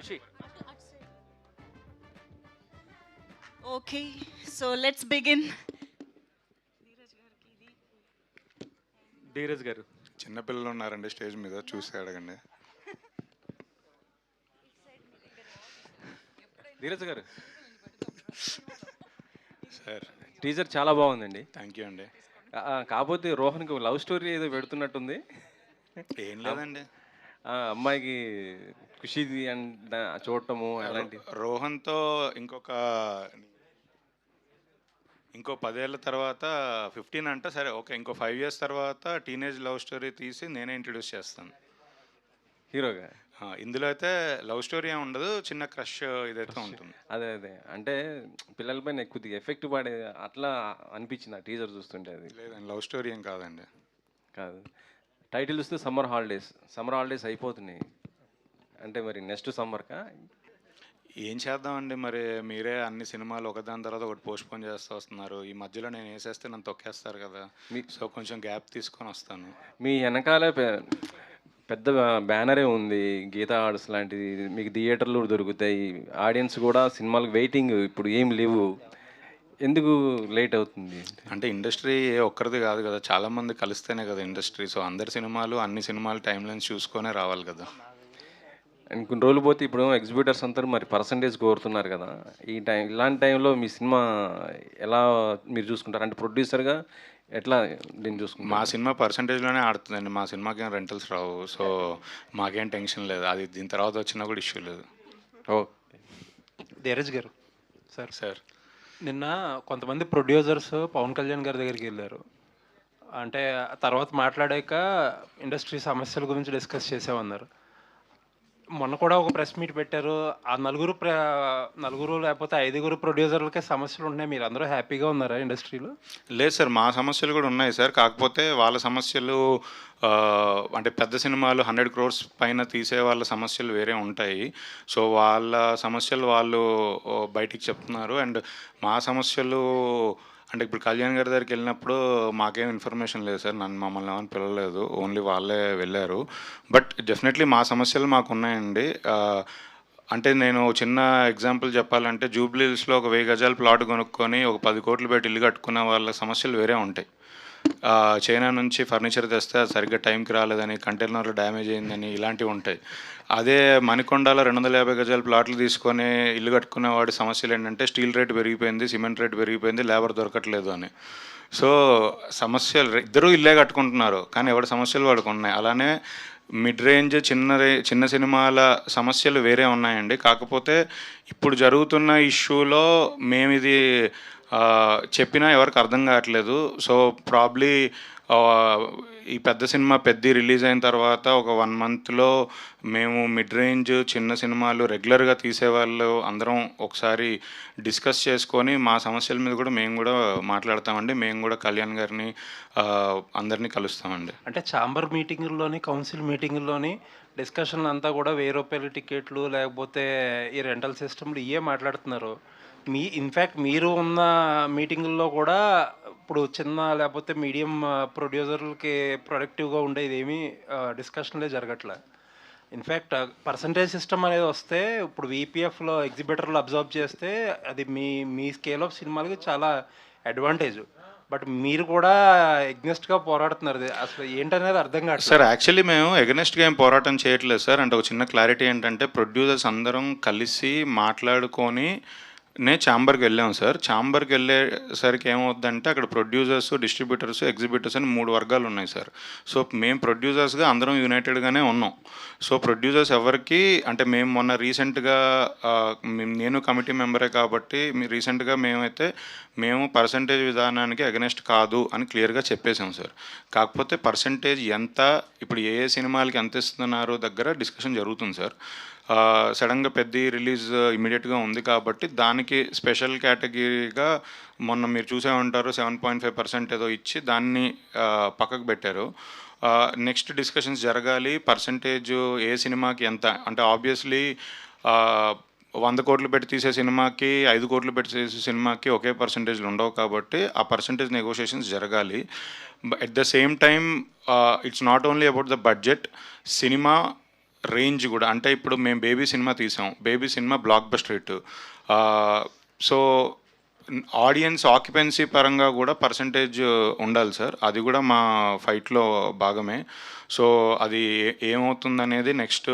Kushi. Okay, so let's begin. Dheeraj గారు. చిన్నపిల్లలు ఉన్నారండి స్టేజ్ మీద, చూసి అడగండి. ధీరజ్ గారు, సార్ టీజర్ చాలా బాగుందండి. థ్యాంక్ యూ అండి. కాకపోతే రోహన్కి లవ్ స్టోరీ ఏదో పెడుతున్నట్టుంది. ఏం లేదండి, అమ్మాయికి ఖుషిది అండ్ చూడటము అలాంటి. రోహన్తో ఇంకో 10 ఏళ్ళ తర్వాత 15 అంట, సరే ఓకే, ఇంకో 5 years తర్వాత టీనేజ్ లవ్ స్టోరీ తీసి నేనే ఇంట్రడ్యూస్ చేస్తాను. హీరోగా. ఇందులో అయితే లవ్ స్టోరీ ఏమి ఉండదు, చిన్న క్రష్ ఇదైతే ఉంటుంది. అదే అదే అంటే పిల్లలపైన కొద్దిగా ఎఫెక్ట్ పడే అట్లా అనిపించింది ఆ టీజర్ చూస్తుంటే. అది లేదండి, లవ్ స్టోరీ ఏం కాదండి. కాదు. టైటిల్ చూస్తే సమ్మర్ హాలిడేస్ అయిపోతున్నాయి అంటే మరి నెక్స్ట్ సమ్మర్కా? ఏం చేద్దామండి, మరి మీరే అన్ని సినిమాలు ఒకదాని తర్వాత ఒకటి పోస్ట్పోన్ చేస్తూ వస్తున్నారు. ఈ మధ్యలో నేను వేసేస్తే నన్ను తొక్కేస్తారు కదా, సో కొంచెం గ్యాప్ తీసుకొని వస్తాను. మీ వెనకాలే పెద్ద బ్యానరే ఉంది, గీతా ఆర్ట్స్ లాంటిది. మీకు థియేటర్లు దొరుకుతాయి, ఆడియన్స్ కూడా సినిమాలకు వెయిటింగ్. ఇప్పుడు ఏం లేవు, ఎందుకు లేట్ అవుతుంది? అంటే ఇండస్ట్రీ ఒక్కరిది కాదు కదా, చాలామంది కలిస్తేనే కదా ఇండస్ట్రీ. సో అందరి సినిమాలు, అన్ని సినిమాలు టైం లైన్స్ చూసుకొనే రావాలి కదా. అండ్ కొన్ని రోజులు పోతే ఇప్పుడు ఎగ్జిబిటర్స్ అంతా మరి పర్సంటేజ్ కోరుతున్నారు కదా. ఇలాంటి టైంలో మీ సినిమా ఎలా మీరు చూసుకుంటారు? అంటే ప్రొడ్యూసర్గా ఎట్లా దీన్ని చూసుకుంటారు? మా సినిమా పర్సంటేజ్లోనే ఆడుతుందండి, మా సినిమాకి ఏం రెంటల్స్ రావు. సో మాకేం టెన్షన్ లేదు, అది దీని తర్వాత వచ్చినా కూడా ఇష్యూ లేదు. ఓ ధీరజ్ గారు, సార్ సార్ నిన్న కొంతమంది ప్రొడ్యూసర్స్ పవన్ కళ్యాణ్ గారి దగ్గరికి వెళ్ళారు. అంటే తర్వాత మాట్లాడాక ఇండస్ట్రీ సమస్యల గురించి డిస్కస్ చేసామన్నారు. మొన్న కూడా ఒక ప్రెస్ మీట్ పెట్టారు. ఆ నలుగురు లేకపోతే 5 ప్రొడ్యూసర్లకే సమస్యలు ఉన్నాయి. మీరు అందరూ హ్యాపీగా ఉన్నారా ఇండస్ట్రీలో? లేదు సార్, మా సమస్యలు కూడా ఉన్నాయి సార్. కాకపోతే వాళ్ళ సమస్యలు అంటే పెద్ద సినిమాలు 100 crores పైన తీసే వాళ్ళ సమస్యలు వేరే ఉంటాయి. సో వాళ్ళ సమస్యలు వాళ్ళు బయటికి చెప్తున్నారు. అండ్ మా సమస్యలు అంటే ఇప్పుడు కళ్యాణ్ గారి దగ్గరికి వెళ్ళినప్పుడు మాకేం ఇన్ఫర్మేషన్ లేదు సార్, మమ్మల్ని ఏమైనా పిలవలేదు, ఓన్లీ వాళ్ళే వెళ్ళారు. బట్ డెఫినెట్లీ మా సమస్యలు మాకు ఉన్నాయండి. అంటే నేను చిన్న ఎగ్జాంపుల్ చెప్పాలంటే, జూబ్లీహిల్స్లో ఒక 1000 గజాల ప్లాట్ కొనుక్కొని ఒక 10 కోట్లు పెట్టి ఇల్లు కట్టుకున్న వాళ్ళ సమస్యలు వేరే ఉంటాయి. చైనా నుంచి ఫర్నిచర్ తెస్తే అది సరిగ్గా టైంకి రాలేదని, కంటైనర్లు డ్యామేజ్ అయిందని, ఇలాంటివి ఉంటాయి. అదే మణికొండలో 250 గజాల ప్లాట్లు తీసుకొని ఇల్లు కట్టుకున్న వాడి సమస్యలు ఏంటంటే, స్టీల్ రేట్ పెరిగిపోయింది, సిమెంట్ రేట్ పెరిగిపోయింది, లేబర్ దొరకట్లేదు అని. సో సమస్యలు ఇద్దరూ ఇల్లే కట్టుకుంటున్నారు, కానీ ఎవరి సమస్యలు వాడికి ఉన్నాయి. అలానే మిడ్ రేంజ్ చిన్న సినిమాల సమస్యలు వేరే ఉన్నాయండి. కాకపోతే ఇప్పుడు జరుగుతున్న ఇష్యూలో మేము ఇది చెప్పినా ఎవరికి అర్థం కావట్లేదు. సో ప్రాబ్లీ ఈ పెద్ద సినిమా రిలీజ్ అయిన తర్వాత ఒక 1 monthలో మేము మిడ్ రేంజ్ చిన్న సినిమాలు రెగ్యులర్గా తీసేవాళ్ళు అందరం ఒకసారి డిస్కస్ చేసుకొని మా సమస్యల మీద కూడా మేము కూడా మాట్లాడతామండి. మేము కూడా కళ్యాణ్ గారిని అందరినీ కలుస్తామండి. అంటే ఛాంబర్ మీటింగుల్లోని, కౌన్సిల్ మీటింగుల్లోని డిస్కషన్లు అంతా కూడా 1000 రూపాయల టికెట్లు లేకపోతే ఈ రెంటల్ సిస్టమ్లు ఇవే మాట్లాడుతున్నారు. ఇన్ఫ్యాక్ట్ మీరు ఉన్న మీటింగుల్లో కూడా ఇప్పుడు చిన్న లేకపోతే మీడియం ప్రొడ్యూసర్లకి ప్రొడక్టివ్గా ఉండేది ఏమీ డిస్కషన్లే జరగట్లే. ఇన్ఫ్యాక్ట్ పర్సంటేజ్ సిస్టమ్ అనేది వస్తే ఇప్పుడు వీపీఎఫ్లో ఎగ్జిబిటర్లు అబ్జర్వ్ చేస్తే అది మీ స్కేల్ ఆఫ్ సినిమాలకి చాలా అడ్వాంటేజ్. బట్ మీరు కూడా ఎగ్నెస్ట్గా పోరాడుతున్నారు, అసలు ఏంటనేది అర్థం కాదు సార్. యాక్చువల్లీ మేము ఎగనెస్ట్గా ఏం పోరాటం చేయట్లేదు సార్. అంటే ఒక చిన్న క్లారిటీ ఏంటంటే, ప్రొడ్యూసర్స్ అందరం కలిసి మాట్లాడుకొని ఛాంబర్కి వెళ్ళాము సార్. ఛాంబర్కి వెళ్ళేసరికి ఏమవుద్దంటే, అక్కడ ప్రొడ్యూసర్స్, డిస్ట్రిబ్యూటర్స్, ఎగ్జిబిటర్స్ అని 3 వర్గాలు ఉన్నాయి సార్. సో మేము ప్రొడ్యూసర్స్గా అందరం యునైటెడ్గానే ఉన్నాం. సో ప్రొడ్యూసర్స్ ఎవరికి అంటే మేము మొన్న రీసెంట్గా నేను కమిటీ మెంబరే కాబట్టి రీసెంట్గా మేము పర్సంటేజ్ విధానానికి అగెనెస్ట్ కాదు అని క్లియర్గా చెప్పేశాం సార్. కాకపోతే పర్సంటేజ్ ఎంత, ఇప్పుడు ఏ సినిమాలకి ఎంత ఇస్తున్నారు దగ్గర డిస్కషన్ జరుగుతుంది సార్. సడన్గా రిలీజ్ ఇమీడియట్గా ఉంది కాబట్టి దానికి స్పెషల్ కేటగిరీగా మొన్న మీరు చూసే ఉంటారు, 7.5% ఏదో ఇచ్చి దాన్ని పక్కకు పెట్టారు. నెక్స్ట్ డిస్కషన్స్ జరగాలి, పర్సంటేజ్ ఏ సినిమాకి ఎంత అంటే, ఆబ్వియస్లీ 100 కోట్లు పెట్టి తీసే సినిమాకి 5 కోట్లు పెట్టి తీసే సినిమాకి ఒకే పర్సంటేజ్లు ఉండవు కాబట్టి ఆ పర్సంటేజ్ నెగోషియేషన్స్ జరగాలి. At the same time it's not only about the budget. Cinema range కూడా, అంటే ఇప్పుడు మేము బేబీ సినిమా తీసాం, baby cinema block buster hit. So audience occupancy పరంగా కూడా పర్సంటేజ్ ఉండాలి సార్, అది కూడా మా ఫైట్లో భాగమే. సో అది ఏమవుతుందనేది నెక్స్ట్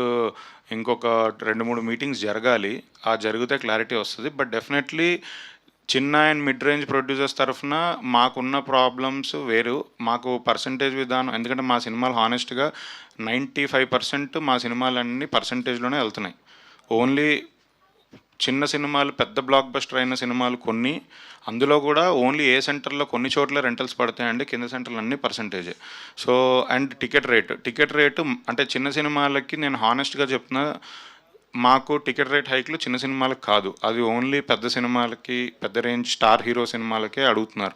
ఇంకొక 2-3 మీటింగ్స్ జరగాలి, ఆ జరిగితే క్లారిటీ వస్తుంది. బట్ డెఫినెట్లీ చిన్న అండ్ మిడ్ రేంజ్ ప్రొడ్యూసర్స్ తరఫున మాకున్న ప్రాబ్లమ్స్ వేరు. మాకు పర్సంటేజ్ విధానం, ఎందుకంటే మా సినిమాలు హానెస్ట్గా 95% మా సినిమాలన్నీ పర్సంటేజ్లోనే వెళ్తున్నాయి. ఓన్లీ చిన్న సినిమాలు, పెద్ద బ్లాక్ బస్టర్ అయిన సినిమాలు కొన్ని, అందులో కూడా ఓన్లీ ఏ సెంటర్లో కొన్ని చోట్ల రెంటల్స్ పడతాయండి, కింద సెంటర్లు అన్నీ పర్సంటేజే. సో అండ్ టికెట్ రేటు అంటే చిన్న సినిమాలకి నేను హానెస్ట్గా చెప్తున్నా, మాకు టికెట్ రేట్ హైక్లు చిన్న సినిమాలకు కాదు, అది ఓన్లీ పెద్ద సినిమాలకి, పెద్ద రేంజ్ స్టార్ హీరో సినిమాలకే అడుగుతున్నారు.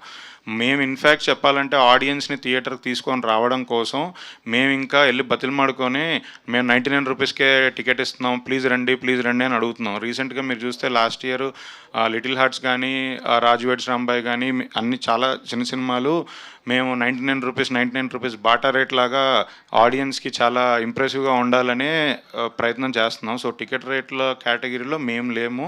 మేము ఇన్ఫ్యాక్ట్ చెప్పాలంటే ఆడియన్స్ని థియేటర్కి తీసుకొని రావడం కోసం మేము ఇంకా వెళ్ళి బతిలమాడుకొని మేము 99 రూపీస్కే టికెట్ ఇస్తున్నాం, ప్లీజ్ రండి అని అడుగుతున్నాం. రీసెంట్గా మీరు చూస్తే లాస్ట్ ఇయర్ లిటిల్ హార్ట్స్ కానీ, రాజు వెడ్స్ రాంబాయ్ కానీ, అన్ని చాలా చిన్న సినిమాలు మేము 99 రూపీస్ బాటా రేట్ లాగా ఆడియన్స్కి చాలా ఇంప్రెసివ్గా ఉండాలనే ప్రయత్నం చేస్తున్నాం. సో టికెట్ రేట్ల కేటగిరీలో మేము లేము.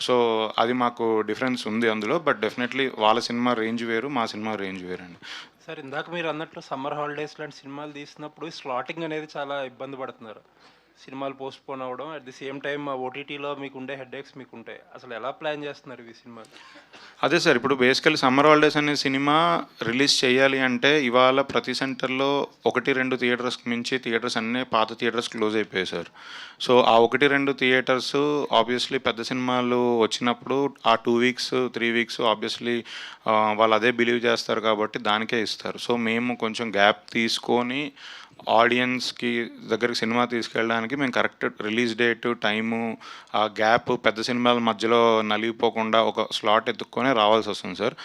సో అది మాకు డిఫరెన్స్ ఉంది అందులో. బట్ డెఫినెట్లీ వాళ్ళ సినిమా రేంజ్ వేరు, మా సినిమా రేంజ్ వేరండి. సార్ ఇందాక మీరు అన్నట్లు సమ్మర్ హాలిడేస్ లాంటి సినిమాలు తీసినప్పుడు స్లాటింగ్ అనేది చాలా ఇబ్బంది పడుతున్నారు. సినిమాలు పోస్ట్ పోన్ అవ్వడం, అట్ ది సేమ్ టైం ఓటీటీలో మీకు ఉండే హెడ్ఏక్స్ మీకు ఉంటాయి. అసలు ఎలా ప్లాన్ చేస్తున్నారు ఈ సినిమాలు? అదే సార్, ఇప్పుడు బేసికల్లీ సమ్మర్ హాలిడేస్ అనే సినిమా రిలీజ్ చేయాలి అంటే ఇవాళ ప్రతి సెంటర్లో 1-2 థియేటర్స్కి మించి థియేటర్స్ అన్నీ పాత థియేటర్స్ క్లోజ్ అయిపోయాయి సార్. సో ఆ 1-2 థియేటర్స్ ఆబ్వియస్లీ పెద్ద సినిమాలు వచ్చినప్పుడు ఆ 2 వీక్స్ 3 వీక్స్ ఆబ్వియస్లీ వాళ్ళు అదే బిలీవ్ చేస్తారు కాబట్టి దానికే ఇస్తారు. సో మేము కొంచెం గ్యాప్ తీసుకొని ఆడియన్స్కి దగ్గరికి సినిమా తీసుకెళ్ళడానికి మేము కరెక్ట్ రిలీజ్ డేటు, టైము, ఆ గ్యాప్ పెద్ద సినిమాల మధ్యలో నలిగిపోకుండా ఒక స్లాట్ ఎత్తుక్కొని రావాల్సి వస్తుంది సార్.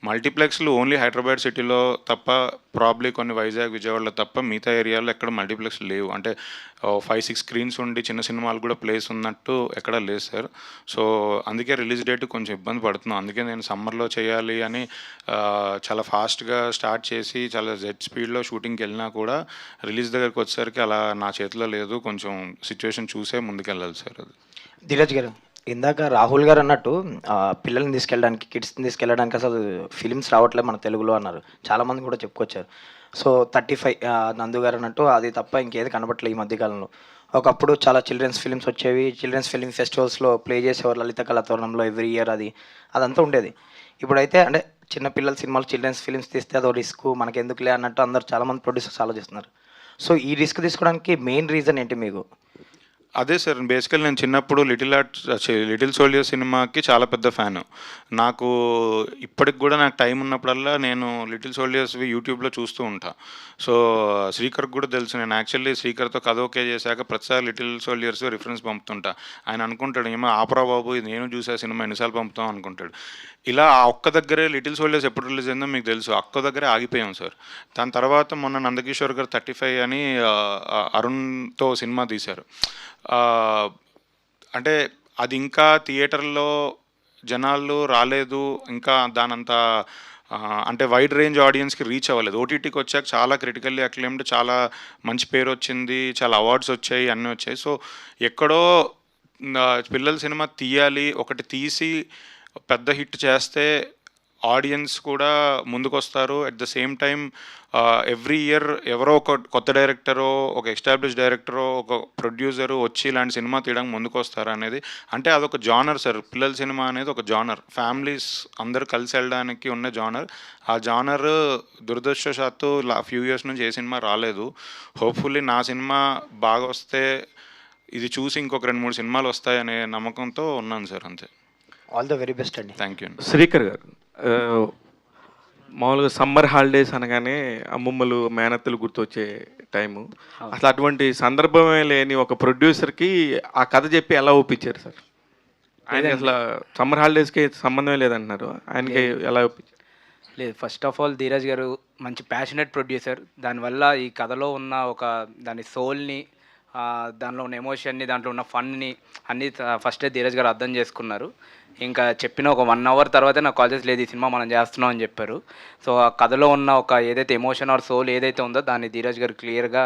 మల్టీప్లెక్స్లు ఓన్లీ హైదరాబాద్ సిటీలో తప్ప, ప్రాబ్లీ కొన్ని వైజాగ్, విజయవాడలో తప్ప మిగతా ఏరియాలో ఎక్కడ మల్టీప్లెక్స్ లేవు. అంటే 5-6 స్క్రీన్స్ ఉండి చిన్న సినిమాలు కూడా ప్లేస్ ఉన్నట్టు ఎక్కడ లేదు సార్. సో అందుకే రిలీజ్ డేట్ కొంచెం ఇబ్బంది పడుతున్నాం. అందుకే నేను సమ్మర్లో చేయాలి అని చాలా ఫాస్ట్గా స్టార్ట్ చేసి చాలా జెట్ స్పీడ్లో షూటింగ్కి వెళ్ళినా కూడా రిలీజ్ దగ్గరికి వచ్చేసరికి అలా నా చేతిలో లేదు, కొంచెం సిచ్యువేషన్ చూసే ముందుకెళ్ళాలి సార్. అది ధీరజ్ గారు, ఇందాక రాహుల్ గారు అన్నట్టు పిల్లల్ని తీసుకెళ్ళడానికి, కిడ్స్ని తీసుకెళ్ళడానికి అసలు ఫిలిమ్స్ రావట్లేదు మన తెలుగులో అన్నారు. చాలామంది కూడా చెప్పుకొచ్చారు. సో 35 నందు గారు అన్నట్టు అది తప్ప ఇంకేది కనబట్టలేదు ఈ మధ్యకాలంలో. ఒకప్పుడు చాలా చిల్డ్రన్స్ ఫిలిమ్స్ వచ్చేవి, చిల్డ్రన్స్ ఫిలిం ఫెస్టివల్స్లో ప్లే చేసేవారు, లలిత కళాతోరణంలో ఎవ్రీ ఇయర్ అదంతా ఉండేది. ఇప్పుడైతే అంటే చిన్నపిల్లల సినిమాలు, చిల్డ్రన్స్ ఫిలిమ్స్ తీస్తే అదో రిస్క్, మనకెందుకులే అన్నట్టు అందరు చాలామంది ప్రొడ్యూసర్స్ ఆలోచిస్తున్నారు. సో ఈ రిస్క్ తీసుకోవడానికి మెయిన్ రీజన్ ఏంటి మీకు? అదే సార్, బేసికల్ నేను చిన్నప్పుడు లిటిల్ సోల్జర్ సినిమాకి చాలా పెద్ద ఫ్యాను. నాకు ఇప్పటికి కూడా నాకు టైం ఉన్నప్పుడల్లా నేను లిటిల్ సోల్జర్స్వి యూట్యూబ్లో చూస్తూ ఉంటా. సో శ్రీకర్కి కూడా తెలుసు, నేను యాక్చువల్లీ శ్రీకర్తో కథ ఓకే చేశాక ప్రతిసారి లిటిల్ సోల్జర్స్ రిఫరెన్స్ పంపుతుంటా. ఆయన అనుకుంటాడు, ఏమో ఆపరా బాబు, ఇది నేను చూసే సినిమా ఎన్నిసార్లు పంపుతాం అనుకుంటాడు. ఇలా ఆ ఒక్క దగ్గరే లిటిల్ సోల్జర్స్ ఎప్పుడు రిలీజ్ అయిందో మీకు తెలుసు, ఒక్క దగ్గరే ఆగిపోయాం సార్. దాని తర్వాత మొన్న నందకిషోర్ గారు 35 అని అరుణ్తో సినిమా తీశారు. అంటే అది ఇంకా థియేటర్లో జనాలు రాలేదు, ఇంకా దానంత అంటే వైడ్ రేంజ్ ఆడియన్స్కి రీచ్ అవ్వలేదు. ఓటీటీకి వచ్చాక చాలా క్రిటికల్లీ అక్లెయిమ్డ్, చాలా మంచి పేరు వచ్చింది, చాలా అవార్డ్స్ వచ్చాయి, అన్నీ వచ్చాయి. సో ఎక్కడో పిల్లల సినిమా తీయాలి, ఒకటి తీసి పెద్ద హిట్ చేస్తే ఆడియన్స్ కూడా ముందుకొస్తారు. At the same time every year ఎవరో ఒక కొత్త డైరెక్టరో, ఒక ఎస్టాబ్లిష్ డైరెక్టరో, ఒక ప్రొడ్యూసరు వచ్చి ఇలాంటి సినిమా తీయడానికి ముందుకు వస్తారు అనేది. అంటే అదొక జానర్ సార్, పిల్లల సినిమా అనేది ఒక జానర్, ఫ్యామిలీస్ అందరూ కలిసి వెళ్ళడానికి ఉన్న జానర్. ఆ జానర్ దురదృష్టవశాత్తు ఫ్యూ ఇయర్స్ నుంచి ఏ సినిమా రాలేదు. హోప్ఫుల్లీ నా సినిమా బాగా వస్తే ఇది చూసి ఇంకొక 2-3 సినిమాలు వస్తాయనే నమ్మకంతో ఉన్నాను సార్, అంతే. ఆల్ ద వెరీ బెస్ట్ అండి. Thank you. శ్రీకర్ గారు, మామూలుగా సమ్మర్ హాలిడేస్ అనగానే అమ్మమ్మలు, మేనత్తలు గుర్తొచ్చే టైము. అసలు అటువంటి సందర్భమే లేని ఒక ప్రొడ్యూసర్కి ఆ కథ చెప్పి ఎలా ఒప్పించారు సార్? ఆయనకి అసలు సమ్మర్ హాలిడేస్కి సంబంధమే లేదంటున్నారు, ఆయనకి ఎలా ఒప్పించారు? లేదు, ఫస్ట్ ఆఫ్ ఆల్ ధీరజ్ గారు మంచి ప్యాషనెట్ ప్రొడ్యూసర్. దానివల్ల ఈ కథలో ఉన్న దాని సోల్ని, దానిలో ఉన్న ఎమోషన్ని, దాంట్లో ఉన్న ఫన్ని అన్నీ ఫస్టే ధీరజ్ గారు అర్థం చేసుకున్నారు. ఇంకా చెప్పిన ఒక 1 అవర్ తర్వాతే నాకు కాల్ చేసి, లేదు ఈ సినిమా మనం చేస్తున్నాం అని చెప్పారు. సో ఆ కథలో ఉన్న ఏదైతే ఎమోషన్ ఆర్ సోల్ ఏదైతే ఉందో దాన్ని ధీరజ్ గారు క్లియర్గా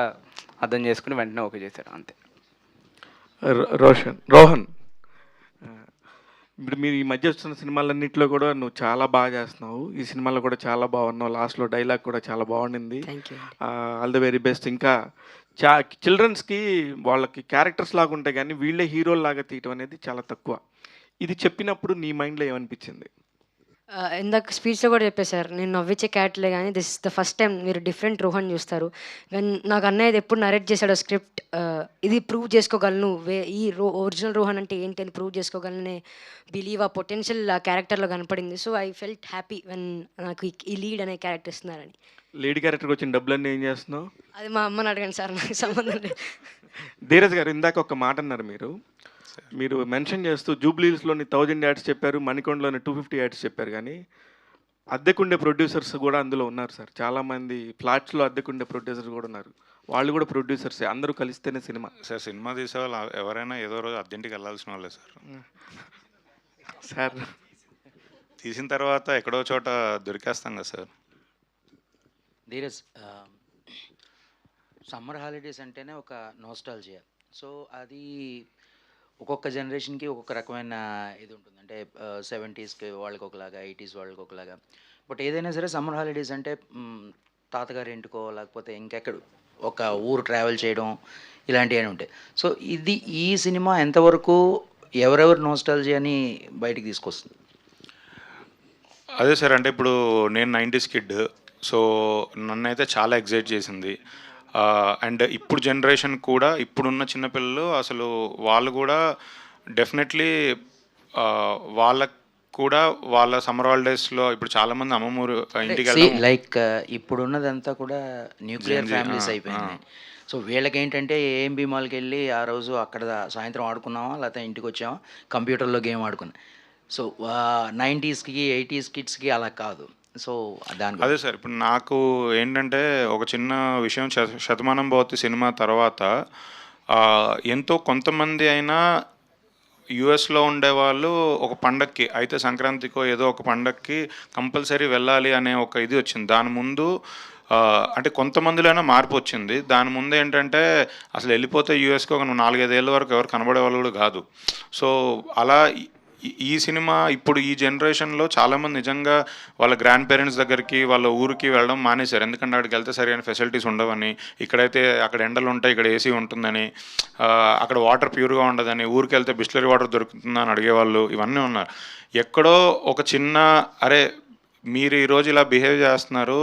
అర్థం చేసుకుని వెంటనే ఓకే చేశారు, అంతే. రోహన్, ఇప్పుడు మీరు ఈ మధ్య వస్తున్న సినిమాలన్నింటిలో కూడా నువ్వు చాలా బాగా చేస్తున్నావు. ఈ సినిమాలో కూడా చాలా బాగున్నావు. లాస్ట్లో డైలాగ్ కూడా చాలా బాగుండింది. All the very best. ఇంకా చిల్డ్రన్స్కి వాళ్ళకి క్యారెక్టర్స్ లాగా ఉంటాయి కానీ వీళ్ళే హీరోలు లాగా తీయటం అనేది చాలా తక్కువ. ఇది చెప్పినప్పుడు నీ మైండ్లో ఏమనిపించింది? ఇందాక స్పీచ్లో కూడా చెప్పేశారు, నేను నవ్వించే క్యారెక్టర్లే కానీ this is the first time మీరు డిఫరెంట్ రోహన్ చూస్తారు. నాకు అన్నయ్య ఎప్పుడు నరేట్ చేశాడు స్క్రిప్ట్, ఇది ప్రూవ్ చేసుకోగలను, ఈ ఒరిజినల్ రోహన్ అంటే ఏంటి అని ప్రూవ్ చేసుకోగలనే బిలీవ్ ఆ పొటెన్షియల్ ఆ క్యారెక్టర్లో కనపడింది. So I felt happy when నాకు ఈ లీడ్ అనే క్యారెక్టర్ ఇస్తున్నారని. లేడీ క్యారెక్టర్కి వచ్చిన డబ్బులన్నీ ఏం చేస్తున్నావు? అది మా అమ్మని అడగండి సార్, నాకు సంబంధం లేదు. ధీరజ్ గారు, ఇందాక ఒక మాట అన్నారు మీరు మెన్షన్ చేస్తూ జూబ్లీస్లోని 1000 యాడ్స్ చెప్పారు, మణికొండలోని 250 యాడ్స్ చెప్పారు. కానీ అద్దెకుండే ప్రొడ్యూసర్స్ కూడా అందులో ఉన్నారు సార్. చాలామంది ఫ్లాట్స్లో అద్దెకుండే ప్రొడ్యూసర్స్ కూడా ఉన్నారు. వాళ్ళు కూడా ప్రొడ్యూసర్సే. అందరూ కలిస్తేనే సినిమా. సార్ సినిమా తీసే వాళ్ళు ఎవరైనా ఏదో రోజు అద్దెంటికి వెళ్ళాల్సిన వాళ్ళే సార్. సార్ తీసిన తర్వాత ఎక్కడో చోట దొరికేస్తాం కదా సార్. ధీరజ్, సమ్మర్ హాలిడేస్ అంటేనే ఒక నోస్టాల్జియా. సో అది ఒక్కొక్క జనరేషన్కి ఒక్కొక్క రకమైన ఇది ఉంటుంది. అంటే 70స్కి వాళ్ళకి ఒకలాగా, 80s వాళ్ళకి ఒకలాగా. బట్ ఏదైనా సరే సమ్మర్ హాలిడేస్ అంటే తాతగారి ఇంటికో లేకపోతే ఇంకెక్కడ ఒక ఊరు ట్రావెల్ చేయడం ఇలాంటివి ఉంటాయి. సో ఈ సినిమా ఎంతవరకు ఎవరెవరు నోస్టాల్జియాని బయటికి తీసుకొస్తుంది? అదే సార్, అంటే ఇప్పుడు నేను 90s కిడ్. సో నన్నైతే చాలా ఎగ్జైట్ చేసింది. అండ్ ఇప్పుడు జనరేషన్ కూడా, ఇప్పుడున్న చిన్నపిల్లలు అసలు వాళ్ళు కూడా డెఫినెట్లీ వాళ్ళకు కూడా వాళ్ళ సమ్మర్ హాలిడేస్లో ఇప్పుడు చాలామంది అమ్మమ్మూరు ఇంటికి వెళ్ళడం. లైక్ ఇప్పుడున్నదంతా కూడా న్యూక్లియర్ ఫ్యామిలీస్ అయిపోయింది. సో వీళ్ళకి ఏంటంటే ఏఎంబి మాల్కి వెళ్ళి ఆ రోజు అక్కడ సాయంత్రం ఆడుకున్నామా లేకపోతే ఇంటికి వచ్చామా, కంప్యూటర్లో గేమ్ ఆడుకున్నాం. సో 90స్కి 80s కిడ్స్కి అలా కాదు. సో దాని అదే సార్, ఇప్పుడు నాకు ఏంటంటే ఒక చిన్న విషయం, శతమానం భవతి సినిమా తర్వాత ఎంతో కొంతమంది అయినా యుఎస్లో ఉండేవాళ్ళు ఒక పండక్కి అయితే సంక్రాంతికో ఏదో ఒక పండక్కి కంపల్సరీ వెళ్ళాలి అనే ఒక ఇది వచ్చింది. దాని ముందు అంటే కొంతమందిలోనే మార్పు వచ్చింది. దాని ముందు ఏంటంటే అసలు వెళ్ళిపోతే యూఎస్కి ఒక 4-5 ఏళ్ళ వరకు ఎవరు కనబడే వాళ్ళు కూడా కాదు. సో అలా ఈ సినిమా ఇప్పుడు ఈ జనరేషన్లో చాలామంది నిజంగా వాళ్ళ గ్రాండ్ పేరెంట్స్ దగ్గరికి వాళ్ళ ఊరికి వెళ్ళడం మానేశారు. ఎందుకంటే అక్కడికి వెళ్తే సరైన ఫెసిలిటీస్ ఉండవని, ఇక్కడైతే అక్కడ ఎండలు ఉంటాయి, ఇక్కడ ఏసీ ఉంటుందని, అక్కడ వాటర్ ప్యూర్గా ఉండదని, ఊరికి వెళ్తే బిస్లరీ వాటర్ దొరుకుతుందని అడిగేవాళ్ళు. ఇవన్నీ ఉన్నారు. ఎక్కడో ఒక చిన్న అరే మీరు ఈరోజు ఇలా బిహేవ్ చేస్తున్నారు,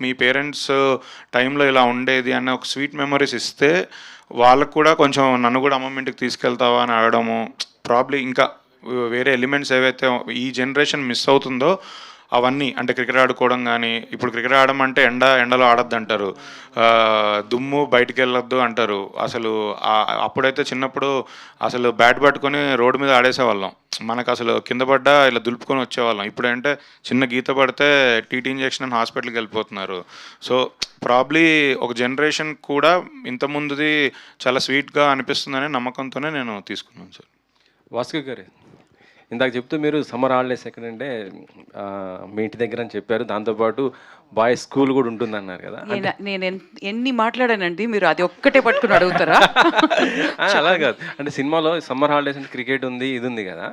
మీ పేరెంట్స్ టైంలో ఇలా ఉండేది అనే ఒక స్వీట్ మెమరీస్ ఇస్తే వాళ్ళకు కూడా కొంచెం నన్ను కూడా అమ్మమ్మ ఇంటికి తీసుకెళ్తావా అని అడగడము, ప్రాబ్లీ ఇంకా వేరే ఎలిమెంట్స్ ఏవైతే ఈ జనరేషన్ మిస్ అవుతుందో అవన్నీ. అంటే క్రికెట్ ఆడుకోవడం కానీ, ఇప్పుడు క్రికెట్ ఆడడం అంటే ఎండలో ఆడద్దు అంటారు, దుమ్ము బయటికి వెళ్ళొద్దు అంటారు. అసలు అప్పుడైతే చిన్నప్పుడు అసలు బ్యాట్ పట్టుకొని రోడ్డు మీద ఆడేసేవాళ్ళం. మనకు అసలు కింద పడ్డా ఇలా దులుపుకొని వచ్చేవాళ్ళం. ఇప్పుడంటే చిన్న గీత పడితే టీటీ ఇంజెక్షన్ అని హాస్పిటల్కి వెళ్ళిపోతున్నారు. సో ప్రాబ్లీ ఒక జనరేషన్ కూడా ఇంతకుముందుది చాలా స్వీట్గా అనిపిస్తుందనే నమ్మకంతోనే నేను తీసుకున్నాను సార్. వాసుకి గారు, ఇందాక చెప్తూ మీరు సమ్మర్ హాలిడేస్ ఎక్కడంటే మీ ఇంటి దగ్గర అని చెప్పారు. దాంతోపాటు బాయ్స్ స్కూల్ కూడా ఉంటుందన్నారు కదా. నేను ఎన్ని మాట్లాడానండి, మీరు అది ఒక్కటే పట్టుకుని అడుగుతారా? అలా కాదు, అంటే సినిమాలో సమ్మర్ హాలిడేస్ అంటే క్రికెట్ ఉంది, ఇది ఉంది కదా.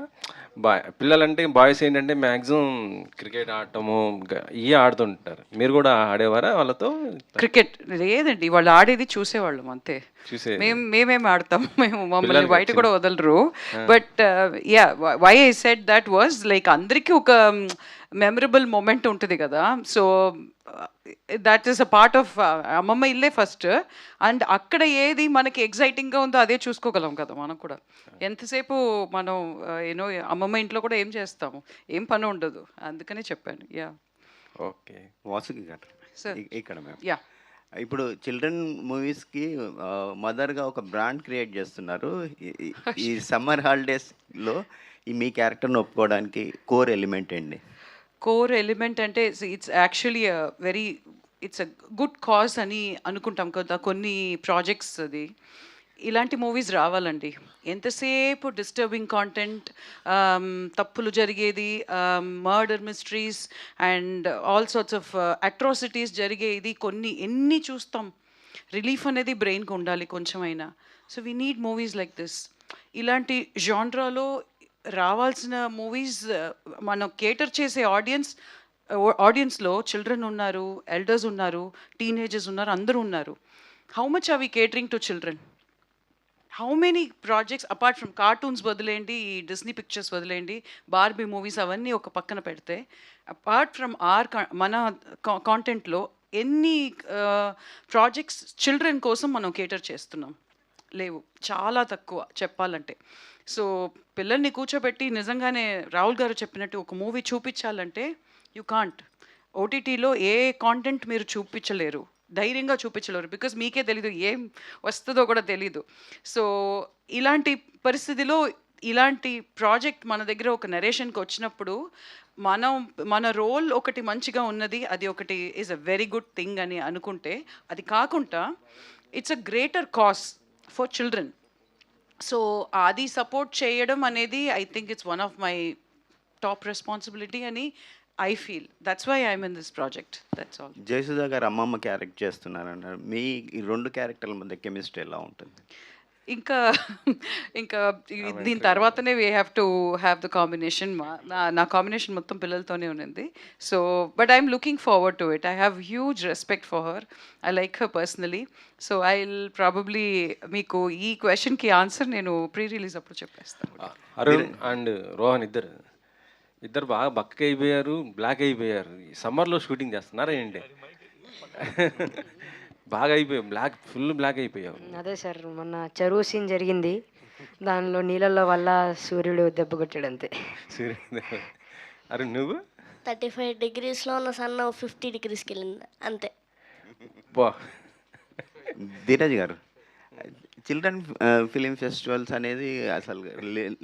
పిల్లలంటే బాయ్స్ ఏంటంటే మ్యాక్సిమం క్రికెట్ ఆడటము ఇవి ఆడుతుంటారు. మీరు కూడా ఆడేవారా వాళ్ళతో? క్రికెట్ లేదండి, వాళ్ళు ఆడేది చూసేవాళ్ళం అంతే. మేమేం ఆడతాం, మమ్మల్ని బయట కూడా వదలరు. But yeah, why I said that was like అందరికీ ఒక మెమరబుల్ మూమెంట్ ఉంటుంది కదా. So that is a part of అమ్మమ్మ ఇల్లే ఫస్ట్. అండ్ అక్కడ ఏది మనకి ఎగ్జైటింగ్గా ఉందో అదే చూసుకోగలం కదా మనం కూడా. ఎంతసేపు మనం యూనో అమ్మమ్మ ఇంట్లో కూడా ఏం చేస్తాము, ఏం పని ఉండదు, అందుకనే చెప్పాను. Yeah okay. వాసుకి గారు ఇక్కడ మ్యామ్, యా, ఇప్పుడు చిల్డ్రన్ మూవీస్కి మదర్గా ఒక బ్రాండ్ క్రియేట్ చేస్తున్నారు. ఈ సమ్మర్ హాలిడేస్లో మీ క్యారెక్టర్ని ఒప్పుకోవడానికి కోర్ ఎలిమెంట్ ఏంటి? కోర్ ఎలిమెంట్ అంటే it's actually it's a good cause అని అనుకుంటాం కదా. కొన్ని ప్రాజెక్ట్స్ అది ఇలాంటి మూవీస్ రావాలండి. ఎంతసేపు డిస్టర్బింగ్ కాంటెంట్, తప్పులు జరిగేది, murder mysteries and all sorts of atrocities జరిగేది ఎన్ని చూస్తాం. రిలీఫ్ అనేది బ్రెయిన్కి ఉండాలి కొంచెమైనా. So we need movies like this. ఇలాంటి జాన్రాలో రావాల్సిన మూవీస్ మనం కేటర్ చేసే ఆడియన్స్లో చిల్డ్రన్ ఉన్నారు, ఎల్డర్స్ ఉన్నారు, టీనేజర్స్ ఉన్నారు, అందరూ ఉన్నారు. How much are we catering to children? How many projects apart from cartoons వదిలేండి, ఈ డిస్నీ పిక్చర్స్ వదిలేండి, బార్బీ మూవీస్ అవన్నీ ఒక పక్కన పెడితే, అపార్ట్ ఫ్రమ్ మన కాంటెంట్లో ఎన్ని ప్రాజెక్ట్స్ చిల్డ్రన్ కోసం మనం కేటర్ చేస్తున్నాం? లేవు, చాలా తక్కువ చెప్పాలంటే. సో పిల్లల్ని కూర్చోబెట్టి నిజంగానే రాహుల్ గారు చెప్పినట్టు ఒక మూవీ చూపించాలంటే యూ కాంట్. ఓటీటీలో ఏ కాంటెంట్ మీరు చూపించలేరు, ధైర్యంగా చూపించలేరు, బికాజ్ మీకే తెలీదు ఏం వస్తుందో కూడా తెలీదు. సో ఇలాంటి పరిస్థితిలో ఇలాంటి ప్రాజెక్ట్ మన దగ్గర ఒక నరేషన్కి వచ్చినప్పుడు మన రోల్ ఒకటి మంచిగా ఉన్నది, అది ఒకటి is a very good thing అని అనుకుంటే, అది కాకుండా it's a greater cause for children. So అది సపోర్ట్ చేయడం అనేది I think it's one of my top responsibility అని I feel. That's why I'm in this project. That's all. Jayasudha garu అమ్మమ్మ character చేస్తున్నారన్నారు. మీ ఈ 2 క్యారెక్టర్ల మధ్య కెమిస్ట్రీ ఎలా ఉంటుంది? ఇంకా దీని తర్వాతనే we have to have the combination. నా కాంబినేషన్ మొత్తం పిల్లలతోనే ఉన్నది. So but I'm looking forward to it. I have huge respect for her. I like her personally. So I will probably మీకు ఈ క్వశ్చన్కి ఆన్సర్ నేను ప్రీ రిలీజ్ అప్పుడు చెప్పేస్తాను. Arun and Rohan ఇద్దరు బాగా బక్కగా అయిపోయారు, బ్లాక్ అయిపోయారు. సమ్మర్లో షూటింగ్ చేస్తున్నారా ఏంటి? బాగా అయిపోయావు, ఫుల్ బ్లాక్ అయిపోయావు. అదే సార్, మొన్న చెరువు సీన్ జరిగింది, దానిలో నీళ్ళల్లో వల్ల సూర్యుడు దెబ్బ కొట్టాడు అంతే. అరే నువ్వు 35 degreesలో ఉన్న సన్ 50 degreesకి వెళ్ళింది అంతే. ధీరజ్ గారు, చిల్డ్రన్ ఫిలిం ఫెస్టివల్స్ అనేది అసలు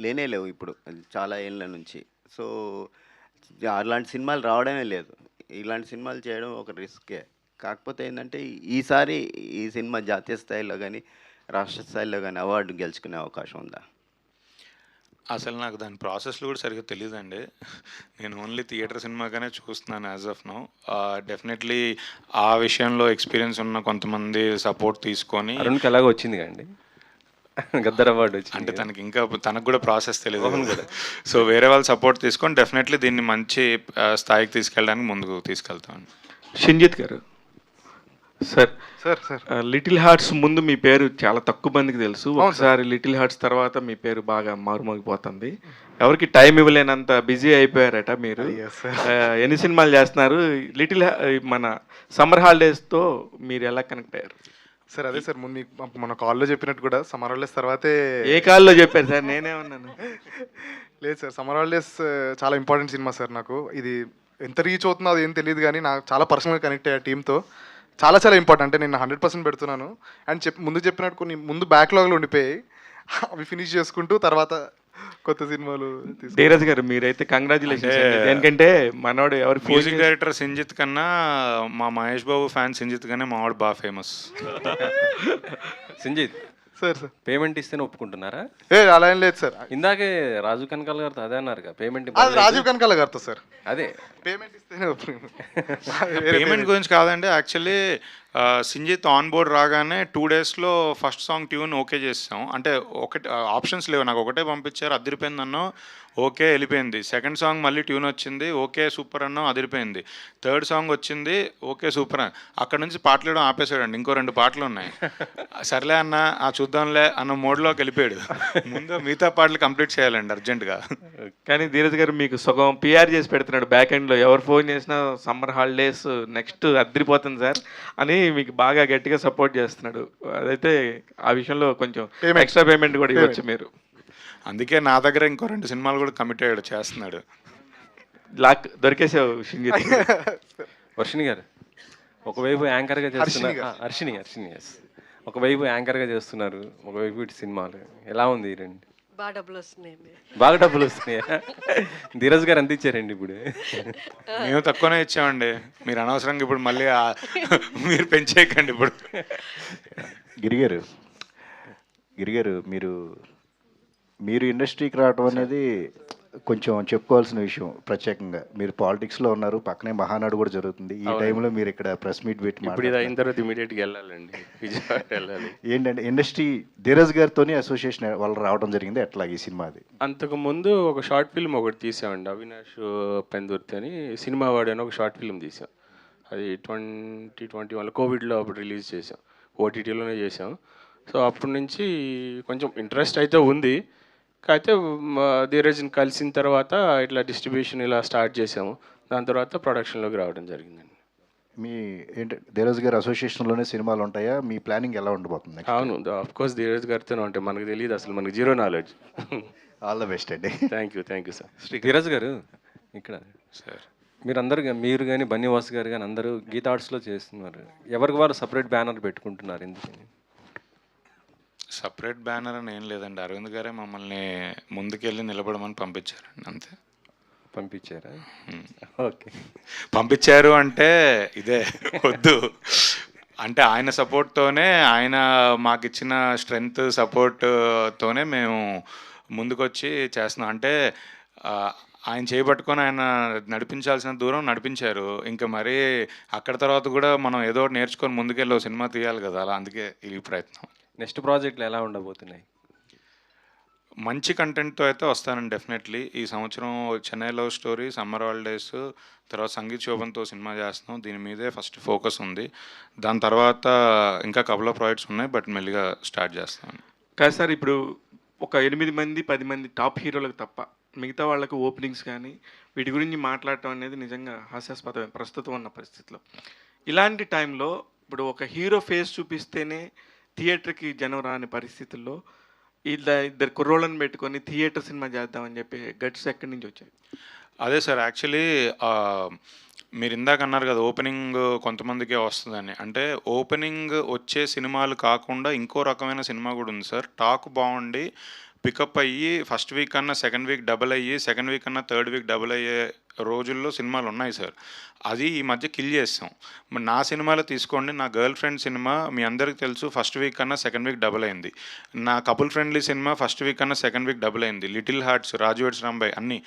లేనే లేవు ఇప్పుడు చాలా ఏళ్ళ నుంచి. సో అలాంటి సినిమాలు రావడమే లేదు. ఇలాంటి సినిమాలు చేయడం ఒక రిస్కే. కాకపోతే ఏంటంటే ఈసారి ఈ సినిమా జాతీయ స్థాయిలో కానీ రాష్ట్ర స్థాయిలో కానీ అవార్డు గెలుచుకునే అవకాశం ఉందా? అసలు నాకు దాని ప్రాసెస్లో కూడా సరిగ్గా తెలియదండి. నేను ఓన్లీ థియేటర్ సినిమాగానే చూస్తున్నాను యాజ్ ఆఫ్ నౌ. డెఫినెట్లీ ఆ విషయంలో ఎక్స్పీరియన్స్ ఉన్న కొంతమంది సపోర్ట్ తీసుకొని. అరుణ్కి ఎలాగో వచ్చింది కండి గద్దర్ అవార్డు వచ్చింది. అంటే తనకు కూడా ప్రాసెస్ తెలియదు కదా. సో వేరే వాళ్ళు సపోర్ట్ తీసుకొని డెఫినెట్లీ దీన్ని మంచి స్థాయికి తీసుకెళ్ళడానికి ముందుకు తీసుకెళ్తాను. షింజిత్ గారు, సార్ లిటిల్ హార్ట్స్ ముందు మీ పేరు చాలా తక్కువ మందికి తెలుసు. ఒకసారి లిటిల్ హార్ట్స్ తర్వాత మీ పేరు బాగా మారుమోగిపోతుంది. ఎవరికి టైం ఇవ్వలేనంత బిజీ అయిపోయారట మీరు. ఎన్ని సినిమాలు చేస్తున్నారు? మన సమ్మర్ హాలిడేస్తో మీరు ఎలా కనెక్ట్ అయ్యారు? సార్ అదే సార్, ముందు మన కాల్లో చెప్పినట్టు కూడా సమ్మర్ హాలిడేస్ తర్వాతే. ఏ కాల్లో చెప్పారు సార్? నేనే ఉన్నాను. లేదు సార్, సమ్మర్ హాలిడేస్ చాలా ఇంపార్టెంట్ సినిమా సార్. నాకు ఇది ఎంత రీచ్ అవుతుందో అది ఏం తెలియదు, కానీ నాకు చాలా పర్సనల్గా కనెక్ట్ అయ్యా టీంతో. చాలా చాలా ఇంపార్టెంట్. అంటే నేను 100% పెడుతున్నాను. అండ్ ముందు చెప్పినట్టు కొన్ని ముందు బ్యాక్లాగ్లో ఉండిపోయాయి, అవి ఫినిష్ చేసుకుంటూ తర్వాత కొత్త సినిమాలు. ధీరజ్ గారు మీరైతే కంగ్రాచులేషన్స్. ఎందుకంటే మనోడు ఎవరు మ్యూజిక్ డైరెక్టర్ సింజిత్ కన్నా మా మహేష్ బాబు ఫ్యాన్ సింజిత్ గానే మావాడు బాగా ఫేమస్. సింజిత్ సార్ పేమెంట్ ఇస్తేనే ఒప్పుకుంటున్నారా? అలా ఏం లేదు సార్. ఇందాకే రాజు కనకాల గారితో అదే అన్నారు, పేమెంట్ రాజీవ్ కనకాల గారితో సార్. అదే పేమెంట్ ఇస్తేనే పేమెంట్ గురించి కాదండి. యాక్చువల్లీ సింజిత్ ఆన్ బోర్డ్ రాగానే 2 daysలో ఫస్ట్ సాంగ్ ట్యూన్ ఓకే చేసాం. అంటే ఒకటి ఆప్షన్స్ లేవు, నాకు ఒకటే పంపించారు, అదిరిపోయింది అన్నాం, ఓకే వెళ్ళిపోయింది. సెకండ్ సాంగ్ మళ్ళీ ట్యూన్ వచ్చింది, ఓకే సూపర్ అన్నాం, అదిరిపోయింది. థర్డ్ సాంగ్ వచ్చింది, ఓకే సూపర్ అని. అక్కడ నుంచి పాటలు వేయడం ఆపేసాడండి. ఇంకో 2 పాటలు ఉన్నాయి. సర్లే అన్న చూద్దాంలే అన్న మోడ్లోకి వెళ్ళిపోయాడు. ముందు మిగతా పాటలు కంప్లీట్ చేయాలండి అర్జెంటుగా. కానీ ధీరజ్ గారు మీకు సగం పిఆర్ చేసి పెడుతున్నాడు బ్యాక్ ఎండ్లో. ఎవరు ఫోన్ చేసినా సమ్మర్ హాలిడేస్ నెక్స్ట్ అదిరిపోతుంది సార్ అని మీకు బాగా గట్టిగా సపోర్ట్ చేస్తున్నాడు. అదైతే ఆ విషయంలో కొంచెం ఎక్స్ట్రా పేమెంట్ కూడా ఇవ్వచ్చు మీరు. అందుకే నా దగ్గర ఇంకో 2 సినిమాలు కూడా కమిట్ అయ్యాడు, చేస్తున్నాడు. లాక్ దొరికేసావు షింజిత్. వర్షిణి గారు ఒకవైపు యాంకర్గా చేస్తున్నారు, హర్షిని ఒకవైపు యాంకర్గా చేస్తున్నారు, ఒకవైపు ఇటు సినిమాలు. ఎలా ఉంది ఈ రెండు? బాగా డబ్బులు వస్తున్నాయి. బాగా డబ్బులు వస్తున్నాయా? ధీరజ్ గారు ఎంత ఇచ్చారండి ఇప్పుడు? మేము తక్కువనే ఇచ్చామండి. మీరు అనవసరంగా ఇప్పుడు మళ్ళీ మీరు పెంచేయకండి. ఇప్పుడు గిరిగారు మీరు ఇండస్ట్రీకి రావడం అనేది కొంచెం చెప్పుకోవాల్సిన విషయం ప్రత్యేకంగా, మీరు పాలిటిక్స్లో ఉన్నారు, పక్కనే మహానాడు కూడా జరుగుతుంది. ఈ టైంలో మీరు ఇక్కడ ప్రెస్ మీట్ పెట్టి ఇప్పుడు ఇది అయిన తర్వాత ఇమీడియట్గా వెళ్ళాలండి, విజయవాడ వెళ్ళాలి. ఏంటంటే ఇండస్ట్రీ ధీరజ్ గారితోనే అసోసియేషన్ వాళ్ళు రావడం జరిగింది, ఎట్లా ఈ సినిమాది? అంతకుముందు ఒక షార్ట్ ఫిల్మ్ ఒకటి తీసామండి, అవినాష్ పెందుర్తి అని, సినిమా వాడు అని ఒక షార్ట్ ఫిల్మ్ తీసాం. అది 2021లో కోవిడ్లో అప్పుడు రిలీజ్ చేసాం, ఓటీటీలోనే చేసాం. సో అప్పటి నుంచి కొంచెం ఇంట్రెస్ట్ అయితే ఉంది. అయితే ధీరజ్ని కలిసిన తర్వాత ఇట్లా డిస్ట్రిబ్యూషన్ ఇలా స్టార్ట్ చేసాము. దాని తర్వాత ప్రొడక్షన్లోకి రావడం జరిగిందండి. మీ ఏంటి ధీరజ్ గారి అసోసియేషన్లోనే సినిమాలు ఉంటాయా? మీ ప్లానింగ్ ఎలా ఉండబోతుంది? అవును, ఆఫ్ కోర్స్ ధీరజ్ గారితోనే ఉంటాయి. మనకు తెలియదు అసలు, మనకు zero knowledge. All the best అండి. Thank you sir. ధీరజ్ గారు ఇక్కడ సార్, మీరు కానీ బన్నీవాస్ గారు కానీ అందరూ గీతా ఆర్ట్స్లో చేస్తున్నారు. ఎవరికి వారు సపరేట్ బ్యానర్ పెట్టుకుంటున్నారు, ఎందుకని? సపరేట్ బ్యానర్ అని ఏం లేదండి, అరవింద్ గారే మమ్మల్ని ముందుకెళ్ళి నిలబడమని పంపించారండి, అంతే. పంపించారా? ఓకే. పంపించారు అంటే ఇదే వద్దు అంటే ఆయన సపోర్ట్తోనే, ఆయన మాకు ఇచ్చిన స్ట్రెంగ్త్ సపోర్ట్తోనే మేము ముందుకొచ్చి చేస్తున్నాం. అంటే ఆయన చేయబట్టుకొని ఆయన నడిపించాల్సిన దూరం నడిపించారు. ఇంకా మరీ అక్కడ తర్వాత కూడా మనం ఏదో ఒకటి నేర్చుకొని ముందుకెళ్ళి ఒక సినిమా తీయాలి కదా, అలా అందుకే ఈ ప్రయత్నం. నెక్స్ట్ ప్రాజెక్టులు ఎలా ఉండబోతున్నాయి? మంచి కంటెంట్తో అయితే వస్తానండి డెఫినెట్లీ. ఈ సంవత్సరం Chennai love story, summer holidays, తర్వాత సంగీత్ శోభన్తో సినిమా చేస్తున్నాం. దీని మీదే ఫస్ట్ ఫోకస్ ఉంది. దాని తర్వాత ఇంకా కపుల్ ఆఫ్ ప్రాజెక్ట్స్ ఉన్నాయి, బట్ మెల్లిగా స్టార్ట్ చేస్తాను. కాదు సార్, ఇప్పుడు ఒక 8 మంది 10 మంది టాప్ హీరోలకు తప్ప మిగతా వాళ్ళకు ఓపెనింగ్స్ కానీ వీటి గురించి మాట్లాడటం అనేది నిజంగా హాస్యాస్పదమే ప్రస్తుతం ఉన్న పరిస్థితిలో. ఇలాంటి టైంలో ఇప్పుడు ఒక హీరో ఫేస్ చూపిస్తేనే థియేటర్కి జనం రాని పరిస్థితుల్లో ఇద్దరు కుర్రోళ్ళని పెట్టుకొని థియేటర్ సినిమా చేద్దామని చెప్పి గట్స్ ఎక్కడి నుంచి వచ్చాయి? అదే సార్, యాక్చువల్లీ మీరు ఇందాక అన్నారు కదా ఓపెనింగ్ కొంతమందికే వస్తుందని. అంటే ఓపెనింగ్ వచ్చే సినిమాలు కాకుండా ఇంకో రకమైన సినిమా కూడా ఉంది సార్. టాక్ బాగుండి పికప్ అయ్యి ఫస్ట్ వీక్ కన్నా సెకండ్ వీక్ డబుల్ అయ్యి, సెకండ్ వీక్ కన్నా థర్డ్ వీక్ డబుల్ అయ్యే రోజుల్లో సినిమాలు ఉన్నాయి సార్. అది ఈ మధ్య కిల్ చేస్తాం. మరి నా సినిమాలో తీసుకోండి, నా గర్ల్ ఫ్రెండ్ సినిమా మీ అందరికీ తెలుసు ఫస్ట్ వీక్ కన్నా సెకండ్ వీక్ డబుల్ అయింది. నా couple friendly cinema first week కన్నా సెకండ్ వీక్ డబుల్ అయింది. లిటిల్ హార్ట్స్, రాజు వెడ్స్ రాంబాయ్ అన్నీ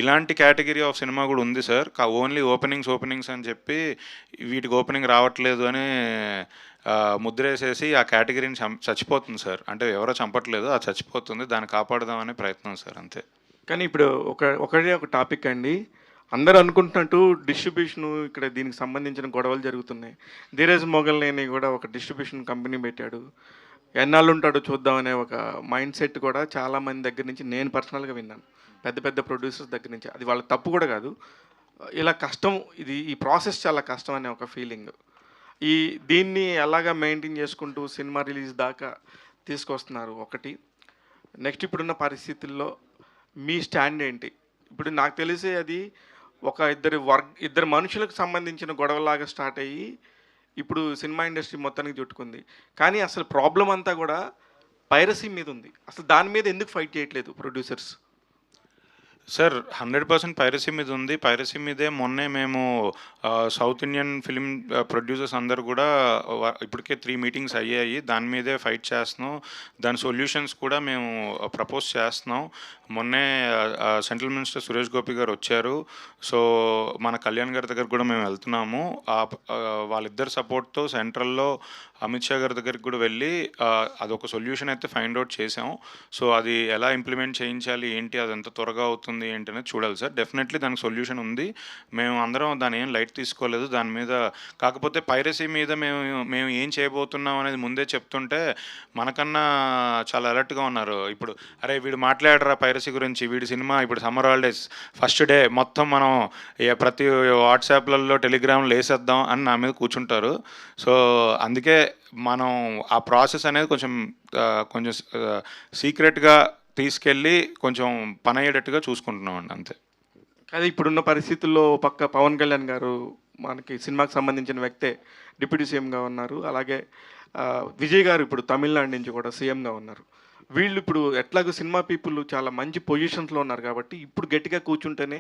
ఇలాంటి కేటగిరీ ఆఫ్ సినిమా కూడా ఉంది సార్. ఓన్లీ ఓపెనింగ్స్ అని చెప్పి వీటికి ఓపెనింగ్ రావట్లేదు అని ముద్రేసేసి ఆ కేటగిరీని చచ్చిపోతుంది సార్. అంటే ఎవరో చంపట్లేదు, అది చచ్చిపోతుంది, దాన్ని కాపాడదామనే ప్రయత్నం సార్, అంతే. కానీ ఇప్పుడు ఒక టాపిక్ అండి, అందరూ అనుకుంటున్నట్టు డిస్ట్రిబ్యూషను ఇక్కడ దీనికి సంబంధించిన గొడవలు జరుగుతున్నాయి. ధీరజ్ మొగల్నేని కూడా ఒక డిస్ట్రిబ్యూషన్ కంపెనీ పెట్టాడు, ఎన్నాళ్ళు ఉంటాడో చూద్దామనే ఒక మైండ్ సెట్ కూడా చాలామంది దగ్గర నుంచి నేను పర్సనల్గా విన్నాను, పెద్ద ప్రొడ్యూసర్స్ దగ్గర నుంచి. అది వాళ్ళ తప్పు కూడా కాదు, ఇలా కష్టం, ఈ ప్రాసెస్ చాలా కష్టం అనే ఒక ఫీలింగ్. దీన్ని ఎలాగా మెయింటైన్ చేసుకుంటూ సినిమా రిలీజ్ దాకా తీసుకొస్తున్నారు ఒకటి. నెక్స్ట్ ఇప్పుడున్న పరిస్థితుల్లో మీ స్టాండ్ ఏంటి? ఇప్పుడు నాకు తెలిసి అది ఒక ఇద్దరు మనుషులకు సంబంధించిన గొడవలాగా స్టార్ట్ అయ్యి ఇప్పుడు సినిమా ఇండస్ట్రీ మొత్తానికి చుట్టుకుంది. కానీ అసలు ప్రాబ్లం అంతా కూడా పైరసీ మీద ఉంది. అసలు దాని మీద ఎందుకు ఫైట్ చేయట్లేదు ప్రొడ్యూసర్స్? సార్ 100% పైరసీ మీద ఉంది. పైరసీ మీదే మొన్నే మేము సౌత్ ఇండియన్ ఫిలిం ప్రొడ్యూసర్స్ అందరు కూడా ఇప్పటికే 3 మీటింగ్స్ అయ్యాయి. దాని మీదే ఫైట్ చేస్తున్నాం. దాని సొల్యూషన్స్ కూడా మేము ప్రపోజ్ చేస్తున్నాం. మొన్నే సెంట్రల్ మినిస్టర్ సురేష్ గోపి గారు వచ్చారు. సో మన కళ్యాణ్ గారి దగ్గర కూడా మేము వెళ్తున్నాము. వాళ్ళిద్దరు సపోర్ట్తో సెంట్రల్లో అమిత్ షా గారి దగ్గరికి కూడా వెళ్ళి అదొక సొల్యూషన్ అయితే ఫైండ్ అవుట్ చేసాం. సో అది ఎలా ఇంప్లిమెంట్ చేయించాలి ఏంటి, అది ఎంత త్వరగా అవుతుంది ఏంటి అనేది చూడాలి సార్. డెఫినెట్లీ దానికి సొల్యూషన్ ఉంది. మేము అందరం దాన్ని ఏం లైట్ తీసుకోలేదు దాని మీద. కాకపోతే పైరసీ మీద మేము ఏం చేయబోతున్నాం అనేది ముందే చెప్తుంటే మనకన్నా చాలా అలర్ట్గా ఉన్నారు. ఇప్పుడు అరే వీడు మాట్లాడరా పైరసీ గురించి, వీడి సినిమా ఇప్పుడు సమ్మర్ హాలిడేస్ ఫస్ట్ డే మొత్తం మనం ప్రతి వాట్సాప్లలో టెలిగ్రామ్లో వేసేద్దాం అని నా మీద కూర్చుంటారు. సో అందుకే మనం ఆ ప్రాసెస్ అనేది కొంచెం సీక్రెట్గా తీసుకెళ్ళి కొంచెం పని అయ్యేటట్టుగా చూసుకుంటున్నామండి, అంతే. అది ఇప్పుడున్న పరిస్థితుల్లో పక్క పవన్ కళ్యాణ్ గారు మనకి సినిమాకి సంబంధించిన వ్యక్తే డిప్యూటీ సీఎంగా ఉన్నారు. అలాగే విజయ్ గారు ఇప్పుడు తమిళనాడు నుంచి కూడా సీఎంగా ఉన్నారు. వీళ్ళు ఇప్పుడు ఎట్లాగో సినిమా పీపుల్ చాలా మంచి పొజిషన్స్లో ఉన్నారు కాబట్టి ఇప్పుడు గట్టిగా కూర్చుంటేనే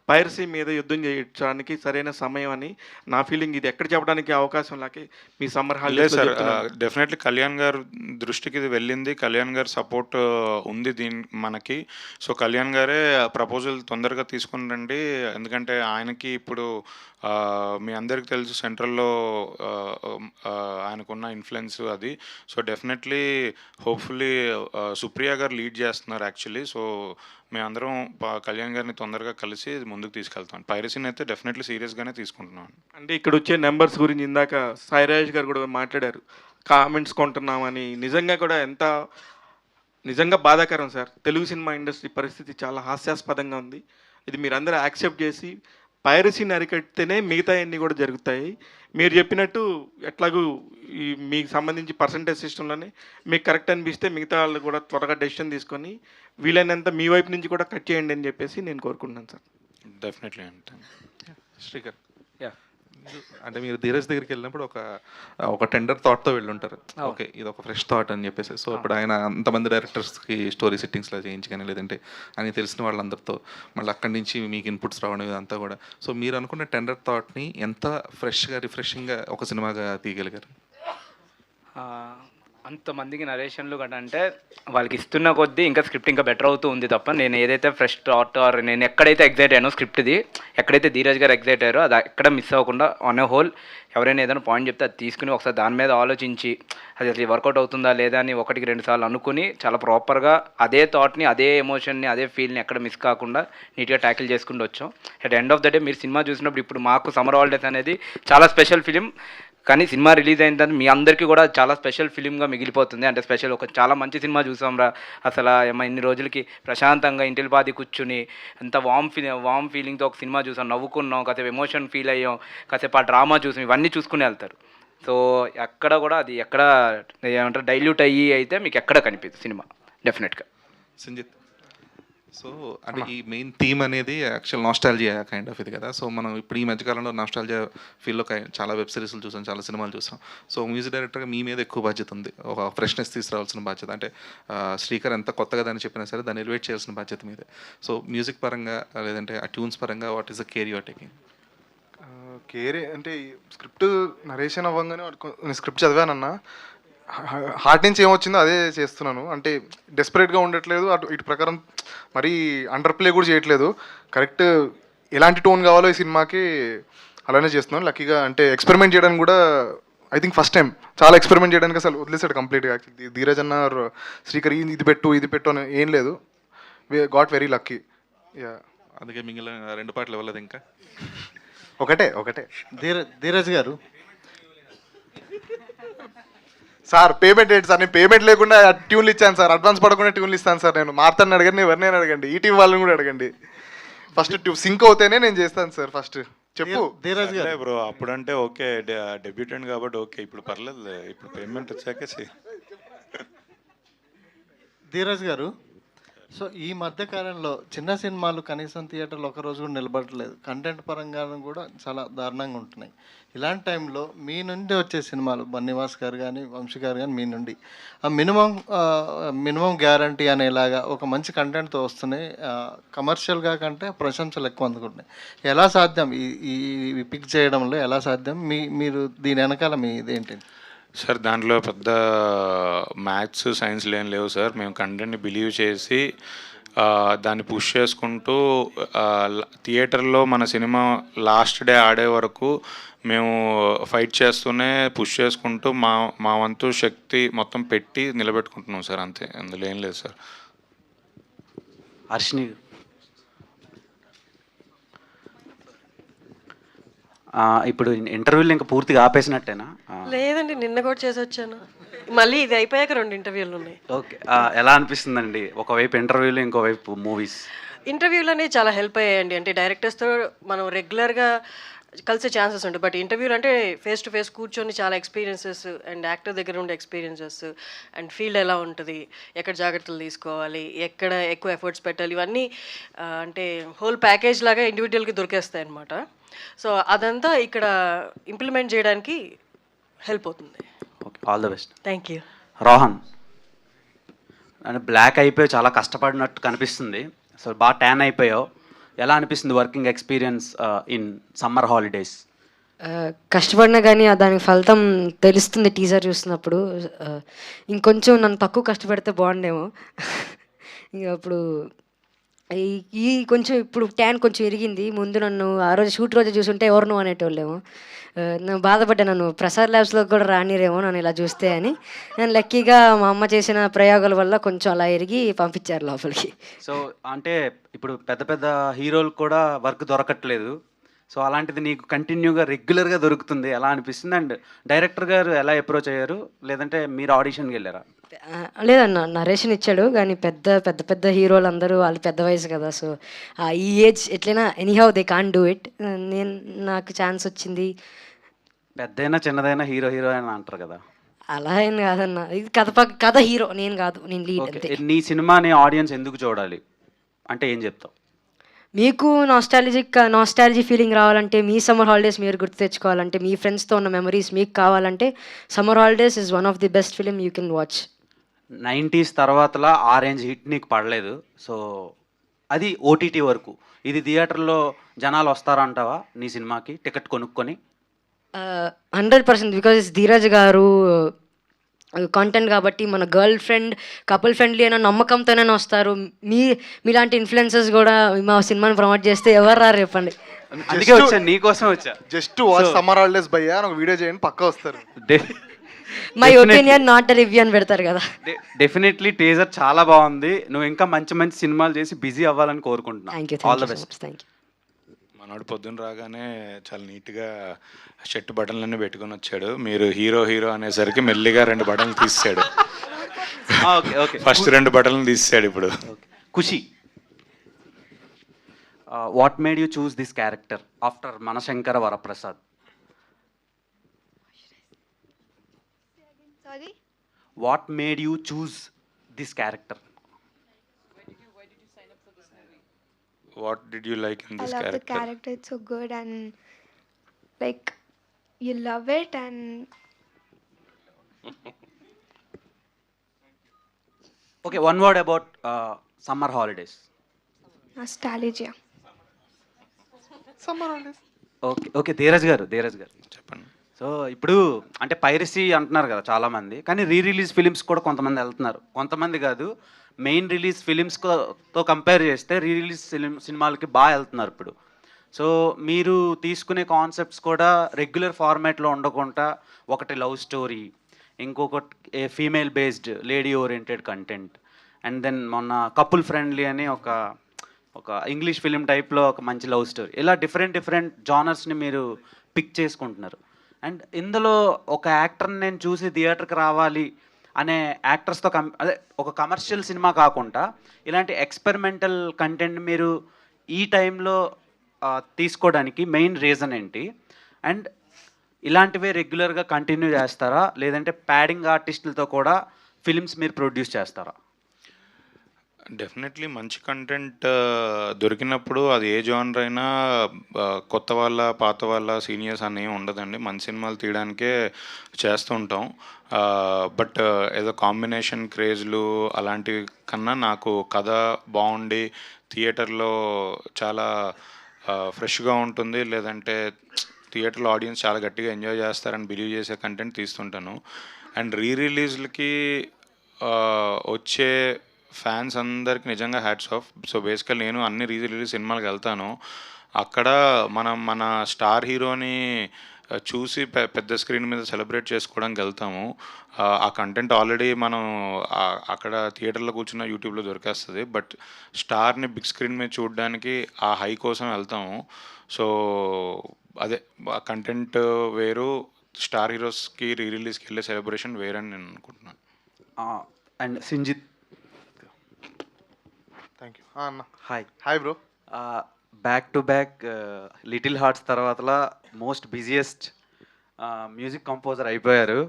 పైరసీ మీద యుద్ధం చేయడానికి సరైన సమయం అని నా ఫీలింగ్. ఇది ఎక్కడ చెప్పడానికి అవకాశం లేక మీ సమ్మర్ లేదు సార్, హాలిడేస్ డెఫినెట్లీ కళ్యాణ్ గారు దృష్టికి ఇది వెళ్ళింది. కళ్యాణ్ గారు సపోర్ట్ ఉంది మనకి. సో కళ్యాణ్ గారే ప్రపోజల్ తొందరగా తీసుకుని రండి, ఎందుకంటే ఆయనకి ఇప్పుడు మీ అందరికీ తెలుసు సెంట్రల్లో ఆయనకున్న ఇన్ఫ్లుయెన్స్ అది. సో డెఫినెట్లీ హోప్ఫుల్లీ సుప్రియ గారు లీడ్ చేస్తున్నారు యాక్చువల్లీ. సో మేమందరం కళ్యాణ్ గారిని తొందరగా కలిసి ముందుకు తీసుకెళ్తాం. పైరసీని అయితే డెఫినెట్లీ సీరియస్గానే తీసుకుంటున్నాను. అంటే ఇక్కడ వచ్చే నెంబర్స్ గురించి ఇందాక సాయిరాజ్ గారు కూడా మాట్లాడారు, కామెంట్స్ కొంటున్నామని. నిజంగా కూడా నిజంగా బాధాకరం సార్. తెలుగు సినిమా ఇండస్ట్రీ పరిస్థితి చాలా హాస్యాస్పదంగా ఉంది. ఇది మీరందరూ యాక్సెప్ట్ చేసి పైరసీని అరికడితేనే మిగతా అన్నీ కూడా జరుగుతాయి. మీరు చెప్పినట్టు ఎట్లాగూ ఈ మీకు సంబంధించి పర్సంటేజ్ సిస్టంలోనే మీకు కరెక్ట్ అనిపిస్తే మిగతా వాళ్ళు కూడా త్వరగా డెసిషన్ తీసుకొని వీలైనంత మీ వైపు నుంచి కూడా కట్ చేయండి అని చెప్పేసి నేను కోరుకుంటున్నాను సార్. డెఫినెట్లీ అంటే శ్రీకర్, అంటే మీరు ధీరజ్ దగ్గరికి వెళ్ళినప్పుడు ఒక టెండర్ థాట్తో వెళ్ళుంటారు. ఓకే, ఇది ఒక ఫ్రెష్ థాట్ అని చెప్పేసి. సో ఇప్పుడు ఆయన అంతమంది డైరెక్టర్స్కి స్టోరీ సెట్టింగ్స్లో చేయించి కానీ, లేదంటే ఆయన తెలిసిన వాళ్ళందరితో మళ్ళీ అక్కడి నుంచి మీకు ఇన్పుట్స్ రావడం ఇదంతా కూడా. సో మీరు అనుకున్న టెండర్ థాట్ని ఎంత ఫ్రెష్గా రిఫ్రెషింగ్గా ఒక సినిమాగా తీయగలిగారు? అంతమందికి నరేషన్లు గట్రా అంటే వాళ్ళకి ఇస్తున్న కొద్దీ ఇంకా స్క్రిప్ట్ ఇంకా బెటర్ అవుతూ ఉంది తప్ప, నేను ఏదైతే ఫ్రెష్ థాట్ ఆర్ నేను ఎక్కడైతే ఎగ్జైట్ అయ్యానో స్క్రిప్ట్ది, ఎక్కడైతే ధీరజ్ గారు ఎగ్జైట్ అయ్యారో అది ఎక్కడ మిస్ అవ్వకుండా ఆన్ ఏ హోల్ ఎవరైనా ఏదైనా పాయింట్ చెప్తే అది తీసుకుని ఒకసారి దాని మీద ఆలోచించి అది అసలు వర్కౌట్ అవుతుందా లేదా అని 1-2 సార్లు అనుకుని చాలా ప్రాపర్గా అదే థాట్ని, అదే ఎమోషన్ని, అదే ఫీల్ని ఎక్కడ మిస్ కాకుండా నీట్గా ట్యాకిల్ చేసుకుంటూ వచ్చాం. At end of the day మీరు సినిమా చూసినప్పుడు ఇప్పుడు మాకు సమ్మర్ హాలిడేస్ అనేది చాలా స్పెషల్ ఫిలిం, కానీ సినిమా రిలీజ్ అయిన తర్వాత మీ అందరికీ కూడా చాలా స్పెషల్ ఫిలింగా మిగిలిపోతుంది. అంటే స్పెషల్ ఒక చాలా మంచి సినిమా చూసాంరా అసలు ఇన్ని రోజులకి ప్రశాంతంగా ఇంటిల్పాది కూర్చుని ఎంత వామ్ ఫీలింగ్తో ఒక సినిమా చూసాం, నవ్వుకున్నాం, కాసేపు ఎమోషన్ ఫీల్ అయ్యాం, కాసేపు ఆ డ్రామా చూసాం, ఇవన్నీ చూసుకుని వెళ్తారు. సో ఎక్కడ కూడా అది ఎక్కడ ఏమంటారు డైల్యూట్ అయ్యి అయితే మీకు ఎక్కడ కనిపిస్తుంది సినిమా డెఫినెట్గా. సంజిత్, సో అంటే ఈ మెయిన్ థీమ్ అనేది యాక్చువల్ నాస్టాలజియా కైండ్ ఆఫ్ ఇది కదా. సో మనం ఇప్పుడు ఈ మధ్యకాలంలో నాస్టాలజియా ఫీల్డ్లో చాలా వెబ్ సిరీస్లు చూసాం, చాలా సినిమాలు చూసాం. సో మ్యూజిక్ డైరెక్టర్గా మీ మీద ఎక్కువ బాధ్యత ఉంది, ఒక ఫ్రెష్నెస్ తీసుకురావాల్సిన బాధ్యత. అంటే శ్రీకర్ ఎంత కొత్తగా దాన్ని చెప్పినా సరే దాన్ని ఎలివేట్ చేయాల్సిన బాధ్యత మీదే. సో మ్యూజిక్ పరంగా లేదంటే ఆ ట్యూన్స్ పరంగా what is the care you are taking? కేరే అంటే స్క్రిప్ట్ నరేషన్ అవ్వగానే నేను స్క్రిప్ట్ చదివానన్నా, హార్ట్ నుంచి ఏమొచ్చిందో అదే చేస్తున్నాను. అంటే డెస్పరేట్గా ఉండట్లేదు, ఇటు ప్రకారం మరీ అండర్ ప్లే కూడా చేయట్లేదు. కరెక్ట్ ఎలాంటి టోన్ కావాలో ఈ సినిమాకి అలానే చేస్తున్నాను. లక్కీగా అంటే ఎక్స్పెరిమెంట్ చేయడానికి కూడా ఐ థింక్ ఫస్ట్ టైం చాలా ఎక్స్పెరిమెంట్ చేయడానికి అసలు వదిలేసాడు కంప్లీట్గా. యాక్చువల్లీ ధీరజ్ అన్న శ్రీకర్ ఇది పెట్టు అని ఏం లేదు. We got very lucky. Yeah, అందుకే మిగిలిన 2 పాటలు ఇవ్వలేదు ఇంకా. ఒకటే ధీరజ్ గారు సార్ పేమెంట్ ఏంటి సార్? నేను పేమెంట్ లేకుండా ట్యూన్లు ఇచ్చాను సార్, అడ్వాన్స్ పడకుండా ట్యూన్లు ఇస్తాను సార్. నేను మార్తాన్ని అడగండి, ఎవరినైనా అడగండి, ఈటీవీ వాళ్ళని కూడా అడగండి. ఫస్ట్ సింక్ అవుతేనే నేను చేస్తాను సార్. ఫస్ట్ చెప్పు ధీరజ్ గారు. బ్రో అప్పుడంటే ఓకే, డెబ్యూటెంట్ కాబట్టి ఓకే, ఇప్పుడు పర్లేదు, ఇప్పుడు పేమెంట్ వచ్చాకే ధీరజ్ గారు, సో ఈ మధ్య కాలంలో చిన్న సినిమాలు కనీసం థియేటర్లో ఒక రోజు కూడా నిలబడట్లేదు, కంటెంట్ పరంగా కూడా చాలా దారుణంగా ఉంటున్నాయి. ఇలాంటి టైంలో మీ నుండి వచ్చే సినిమాలు బన్నివాస్ గారు కానీ వంశీ గారు కానీ మీ నుండి ఆ మినిమం గ్యారంటీ అనేలాగా ఒక మంచి కంటెంట్తో వస్తున్నాయి, కమర్షియల్గా కంటే ప్రశంసలు ఎక్కువ అందుకుంటున్నాయి. ఎలా సాధ్యం ఈ పిక్ చేయడంలో, ఎలా సాధ్యం? మీరు దీని వెనకాల మీ ఇదేంటి సార్? దాంట్లో పెద్ద మ్యాథ్స్ సైన్స్లు ఏం లేవు సార్. మేము కంటెంట్ని బిలీవ్ చేసి దాన్ని పుష్ చేసుకుంటూ థియేటర్లో మన సినిమా లాస్ట్ డే ఆడే వరకు మేము ఫైట్ చేస్తూనే పుష్ చేసుకుంటూ మా వంతు శక్తి మొత్తం పెట్టి నిలబెట్టుకుంటున్నాం సార్. అంతే, అందులో ఏం లేదు సార్. హర్షిని, ఇప్పుడు ఇంటర్వ్యూలు ఇంకా పూర్తిగా ఆపేసినట్టేనా? లేదండి, నిన్న కూడా చేసి వచ్చాను. మళ్ళీ ఇది అయిపోయాక 2 ఇంటర్వ్యూలు ఉన్నాయి. ఓకే, ఎలా అనిపిస్తుందండి? ఒకవైపు ఇంటర్వ్యూలు, ఇంకోవైపు మూవీస్. ఇంటర్వ్యూలు అనేవి చాలా హెల్ప్ అయ్యాయండి. అంటే డైరెక్టర్స్తో మనం రెగ్యులర్గా కలిసే ఛాన్సెస్ ఉంటాయి. బట్ ఇంటర్వ్యూలు అంటే ఫేస్ టు ఫేస్ కూర్చొని చాలా ఎక్స్పీరియన్సెస్ అండ్ యాక్టర్ దగ్గర ఉండే ఎక్స్పీరియన్సెస్ అండ్ ఫీల్డ్ ఎలా ఉంటుంది, ఎక్కడ జాగ్రత్తలు తీసుకోవాలి, ఎక్కడ ఎక్కువ ఎఫర్ట్స్ పెట్టాలి, ఇవన్నీ అంటే హోల్ ప్యాకేజ్ లాగా ఇండివిజువల్కి దొరికేస్తాయి అన్నమాట. సో అదంతా ఇక్కడ ఇంప్లిమెంట్ చేయడానికి హెల్ప్ అవుతుంది. Okay, all the best. Thank you. Rohan, అంటే బ్లాక్ అయిపోయి చాలా కష్టపడినట్టు కనిపిస్తుంది. సో బాగా ట్యాన్ అయిపోయావు. ఎలా అనిపిస్తుంది working experience in summer holidays? కష్టపడినా కానీ దానికి ఫలితం తెలుస్తుంది టీజర్ చూస్తున్నప్పుడు. ఇంకొంచెం నన్ను తక్కువ కష్టపడితే బాగుండేమో. ఇంక అప్పుడు ఈ కొంచెం ఇప్పుడు ట్యాన్ కొంచెం ఇరిగింది. ముందు నన్ను ఆ రోజు షూట్ రోజు చూసుంటే ఎవరు నువ్వు అనేటోళ్ళేమో. నేను బాధపడ్డా, నన్ను ప్రసాద్ ల్యాబ్స్లో కూడా రానిరేమో నన్ను ఇలా చూస్తే అని. నేను లక్కీగా మా అమ్మ చేసిన ప్రయోగాల వల్ల కొంచెం అలా ఎరిగి పంపించారు లోపలికి. సో అంటే ఇప్పుడు పెద్ద పెద్ద హీరోలు కూడా వర్క్ దొరకట్లేదు. సో అలాంటిది నీకు కంటిన్యూగా రెగ్యులర్గా దొరుకుతుంది, ఎలా అనిపిస్తుంది? అండ్ డైరెక్టర్ గారు ఎలా అప్రోచ్ అయ్యారు, లేదంటే మీరు ఆడిషన్కి వెళ్ళారా? లేదన్న, నరేషన్ ఇచ్చాడు కానీ పెద్ద పెద్ద పెద్ద హీరోలు అందరూ వాళ్ళు పెద్ద వయసు కదా. సో ఈ ఏజ్ ఎట్లయినా anyhow they can do it. నాకు ఛాన్స్ వచ్చింది. పెద్దైనా చిన్నదైనా హీరో హీరో అని అంటారు కదా. అలా ఏం కాదన్న, ఇది కథ హీరో నేను కాదు, నేను లీడ్ అంతే. నీ సినిమాని ఆడియన్స్ ఎందుకు చూడాలి అంటే ఏం చెప్తావు? మీకు నాస్టాలజీ ఫీలింగ్ రావాలంటే, మీ సమ్మర్ హాలిడేస్ మీరు గుర్తు తెచ్చుకోవాలంటే, మీ ఫ్రెండ్స్తో ఉన్న మెమరీస్ మీకు కావాలంటే summer holidays is one of the best film you can watch. 90s తర్వాతలా ఆ రేంజ్ హిట్ నీకు పడలేదు. సో అది ఓటీటీ వరకు. ఇది థియేటర్లో జనాలు వస్తారంటావా నీ సినిమాకి టికెట్ కొనుక్కొని? 100%, బికాజ్ ధీరజ్ గారు కాంటెంట్ కాబట్టి మన గర్ల్ ఫ్రెండ్ కపుల్ ఫ్రెండ్లీ అయినా నమ్మకంతోనే వస్తారు. మీలాంటి ఇన్ఫ్లుయెన్సర్స్ కూడా మా సినిమాని ప్రమోట్ చేస్తే ఎవరు రా రేపండి. అందుకే వచ్చా, నీకోసం వచ్చా. జస్ట్ వాచ్ సమ్మర్ హాలిడేస్ భయ్యా ఒక వీడియో చేయండి, పక్కా వస్తారు. మై ఒపీనియన్ నాట్ రివ్యూ అని పెడతారు కదా. డెఫినెట్లీ టీజర్ చాలా బాగుంది. నువ్వు ఇంకా మంచి మంచి సినిమాలు చేసి బిజీ అవ్వాలని కోరుకుంటున్నాను. All the best. Thank you. మనోడు పొద్దున్న రాగానే చాలా నీట్గా షర్ట్ బటన్లన్నీ పెట్టుకొని వచ్చాడు. మీరు హీరో హీరో అనేసరికి మెల్లిగా 2 బటన్లు తీసాడు. ఫస్ట్ 2 బటన్లు తీసాడు. ఇప్పుడు Khushi, what made you choose this character after Manashankara Varaprasad? What made you choose this character? What did you like in this character? I love the character. It's so good and like you love it and Okay, one word about summer holidays. nostalgia. Summer holidays. Okay Dheeraj గారు చెప్పండి. So ఇప్పుడు అంటే piracy అంటున్నారు కదా చాలామంది, కానీ release films కూడా కొంతమంది వెళ్తున్నారు. కొంతమంది కాదు, మెయిన్ రిలీజ్ ఫిలిమ్స్తో కంపేర్ చేస్తే రిలీజ్ సినిమాలకి బాగా వెళ్తున్నారు ఇప్పుడు. సో మీరు తీసుకునే కాన్సెప్ట్స్ కూడా రెగ్యులర్ ఫార్మాట్లో ఉండకుండా ఒకటి లవ్ స్టోరీ, ఇంకొకటి female based lady oriented content, and then మొన్న కపుల్ ఫ్రెండ్లీ అని ఒక ఇంగ్లీష్ ఫిలిం టైప్లో ఒక మంచి లవ్ స్టోరీ, ఇలా డిఫరెంట్ జానర్స్ని మీరు పిక్ చేసుకుంటున్నారు. అండ్ ఇందులో ఒక యాక్టర్ని నేను చూసి థియేటర్కి రావాలి అనే యాక్టర్స్తో అదే ఒక కమర్షియల్ సినిమా కాకుండా ఇలాంటి ఎక్స్పెరిమెంటల్ కంటెంట్ మీరు ఈ టైంలో తీసుకోవడానికి మెయిన్ రీజన్ ఏంటి? అండ్ ఇలాంటివే రెగ్యులర్గా కంటిన్యూ చేస్తారా, లేదంటే ప్యాడింగ్ ఆర్టిస్టులతో కూడా ఫిలిమ్స్ మీరు ప్రొడ్యూస్ చేస్తారా? డెఫినెట్లీ మంచి కంటెంట్ దొరికినప్పుడు అది ఏ జానర్ అయినా కొత్త వాళ్ళ పాత వాళ్ళ సీనియర్స్ అని ఏమి ఉండదండి. మంచి సినిమాలు తీయడానికే చేస్తూ ఉంటాం. బట్ ఏదో కాంబినేషన్ క్రేజ్లు అలాంటివి కన్నా నాకు కథ బాగుండి థియేటర్లో చాలా ఫ్రెష్గా ఉంటుంది, లేదంటే థియేటర్లో ఆడియన్స్ చాలా గట్టిగా ఎంజాయ్ చేస్తారని బిలీవ్ చేసే కంటెంట్ తీస్తుంటాను. అండ్ రిలీజ్లకి వచ్చే ఫ్యాన్స్ అందరికి నిజంగా హ్యాట్స్ ఆఫ్. సో బేసికల్ నేను అన్ని రిలీజ్ సినిమాలకు వెళ్తాను. అక్కడ మన స్టార్ హీరోని చూసి పెద్ద స్క్రీన్ మీద సెలబ్రేట్ చేసుకోవడానికి వెళ్తాము. ఆ కంటెంట్ ఆల్రెడీ మనం అక్కడ థియేటర్లో కూర్చున్న యూట్యూబ్లో దొరికేస్తుంది. బట్ స్టార్ని బిగ్ స్క్రీన్ మీద చూడడానికి ఆ హై కోసం వెళ్తాము. సో అదే ఆ కంటెంట్ వేరు, స్టార్ హీరోస్కి రిలీజ్కి వెళ్ళే సెలబ్రేషన్ వేరని నేను అనుకుంటున్నాను. అండ్ సింజిత్, థ్యాంక్ యూ అన్న. Hi bro. Back to back little hearts తర్వాతలా మోస్ట్ బిజియెస్ట్ మ్యూజిక్ కంపోజర్ అయిపోయారు.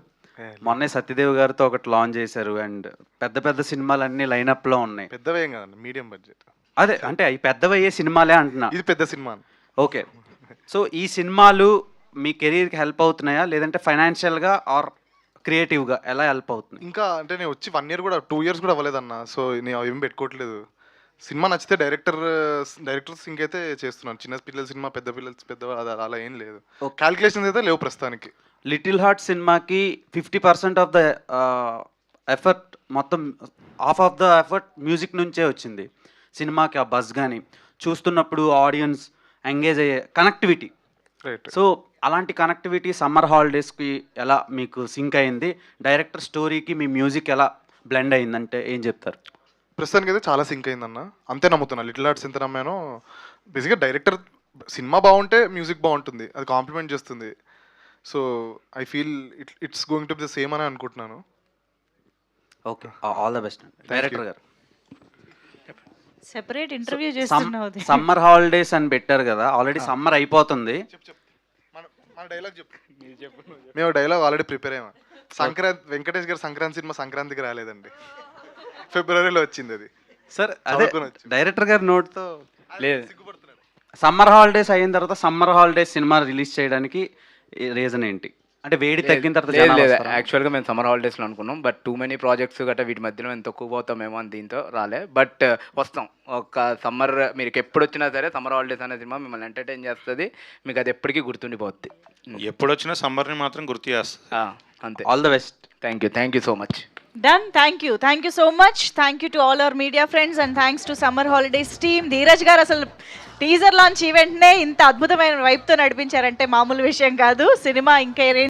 మొన్నే సత్యదేవ్ గారితో ఒకటి లాంచ్ చేశారు. అండ్ పెద్ద సినిమాలన్నీ లైనప్లో ఉన్నాయి. పెద్దవేం కదండి, మీడియం బడ్జెట్. అదే అంటే అవి పెద్దవయ్యే సినిమాలే అంటున్నా. ఇది పెద్ద సినిమా. ఓకే, సో ఈ సినిమాలు మీ కెరీర్కి హెల్ప్ అవుతున్నాయా, లేదంటే ఫైనాన్షియల్గా ఆర్ క్రియేటివ్గా ఎలా హెల్ప్ అవుతుంది? ఇంకా అంటే నేను వచ్చి 1 year కూడా 2 years కూడా అవ్వలేదన్న. సో నేను ఏం పెట్టుకోవట్లేదు. సినిమా నచ్చితే డైరెక్టర్ సింక్ అయితే చేస్తున్నాను. చిన్న పిల్లల సినిమా, పెద్ద అలా ఏం లేదు. క్యాల్కులేషన్స్ అయితే లేవు ప్రస్తుతానికి. లిటిల్ హార్ట్ సినిమాకి 50% ఆఫ్ ద ఎఫర్ట్, మొత్తం half of the effort music నుంచే వచ్చింది. సినిమాకి ఆ బజ్ కానీ చూస్తున్నప్పుడు ఆడియన్స్ ఎంగేజ్ అయ్యే కనెక్టివిటీ. సో అలాంటి కనెక్టివిటీ సమ్మర్ హాలిడేస్కి ఎలా మీకు సింక్ అయింది? డైరెక్టర్ స్టోరీకి మీ మ్యూజిక్ ఎలా బ్లెండ్ అయిందంటే ఏం చెప్తారు? ప్రస్తుతానికి అయితే చాలా సింక్ అయిందన్న. అంతే నమ్ముతున్నా. లిటిల్ హార్ట్స్ ఎంత నమ్మానో, బేసిక్గా డైరెక్టర్ సినిమా బాగుంటే మ్యూజిక్ బాగుంటుంది, అది కాంప్లిమెంట్ చేస్తుంది. So I feel it's going to be the same అని అనుకుంటున్నాను. Okay, all the best director గారు. సెపరేట్ ఇంటర్వ్యూ చేస్తున్నావు. సమ్మర్ హాలిడేస్ అని పెట్టారు కదా, ఆల్రెడీ సమ్మర్ అయిపోతుంది. మన డైలాగ్ చెప్పు. మేము డైలాగ్ ఆల్రెడీ ప్రిపేర్ అయ్యాము. సంక్రాంతి, వెంకటేష్ గారు సంక్రాంతి సినిమా సంక్రాంతికి రాలేదండి, ఫిబ్రవరిలో వచ్చింది అది. సార్ అదే డైరెక్టర్ గారి నోట్తో లేదు. సమ్మర్ హాలిడేస్ అయిన తర్వాత సమ్మర్ హాలిడేస్ సినిమా రిలీజ్ చేయడానికి రీజన్ ఏంటి? అంటే వేడి తగ్గిన తర్వాత లేదు, యాక్చువల్గా మేము సమ్మర్ హాలిడేస్లో అనుకున్నాం, బట్ టూ మెనీ ప్రాజెక్ట్స్ గట్రా వీటి మధ్యలో మేము తక్కువ పోతామేమో అని దీంతో రాలే. బట్ వస్తాం. ఒక సమ్మర్ మీకు ఎప్పుడు వచ్చినా సరే సమ్మర్ హాలిడేస్ అనే సినిమా మిమ్మల్ని ఎంటర్టైన్ చేస్తుంది, మీకు అది ఎప్పటికీ గుర్తుండిపోద్ది. ఎప్పుడు వచ్చినా సమ్మర్ని మాత్రం గుర్తు చేస్తుంది. అంతే. All the best. Thank you so much. Done. Thank you so much. Thank you to all our media friends and thanks to Summer Holidays team. Dheeraj గారు అసలు టీజర్ లాంచ్ ఈవెంట్నే ఇంత అద్భుతమైన వైపుతో నడిపించారంటే మామూలు విషయం కాదు. సినిమా ఇంకా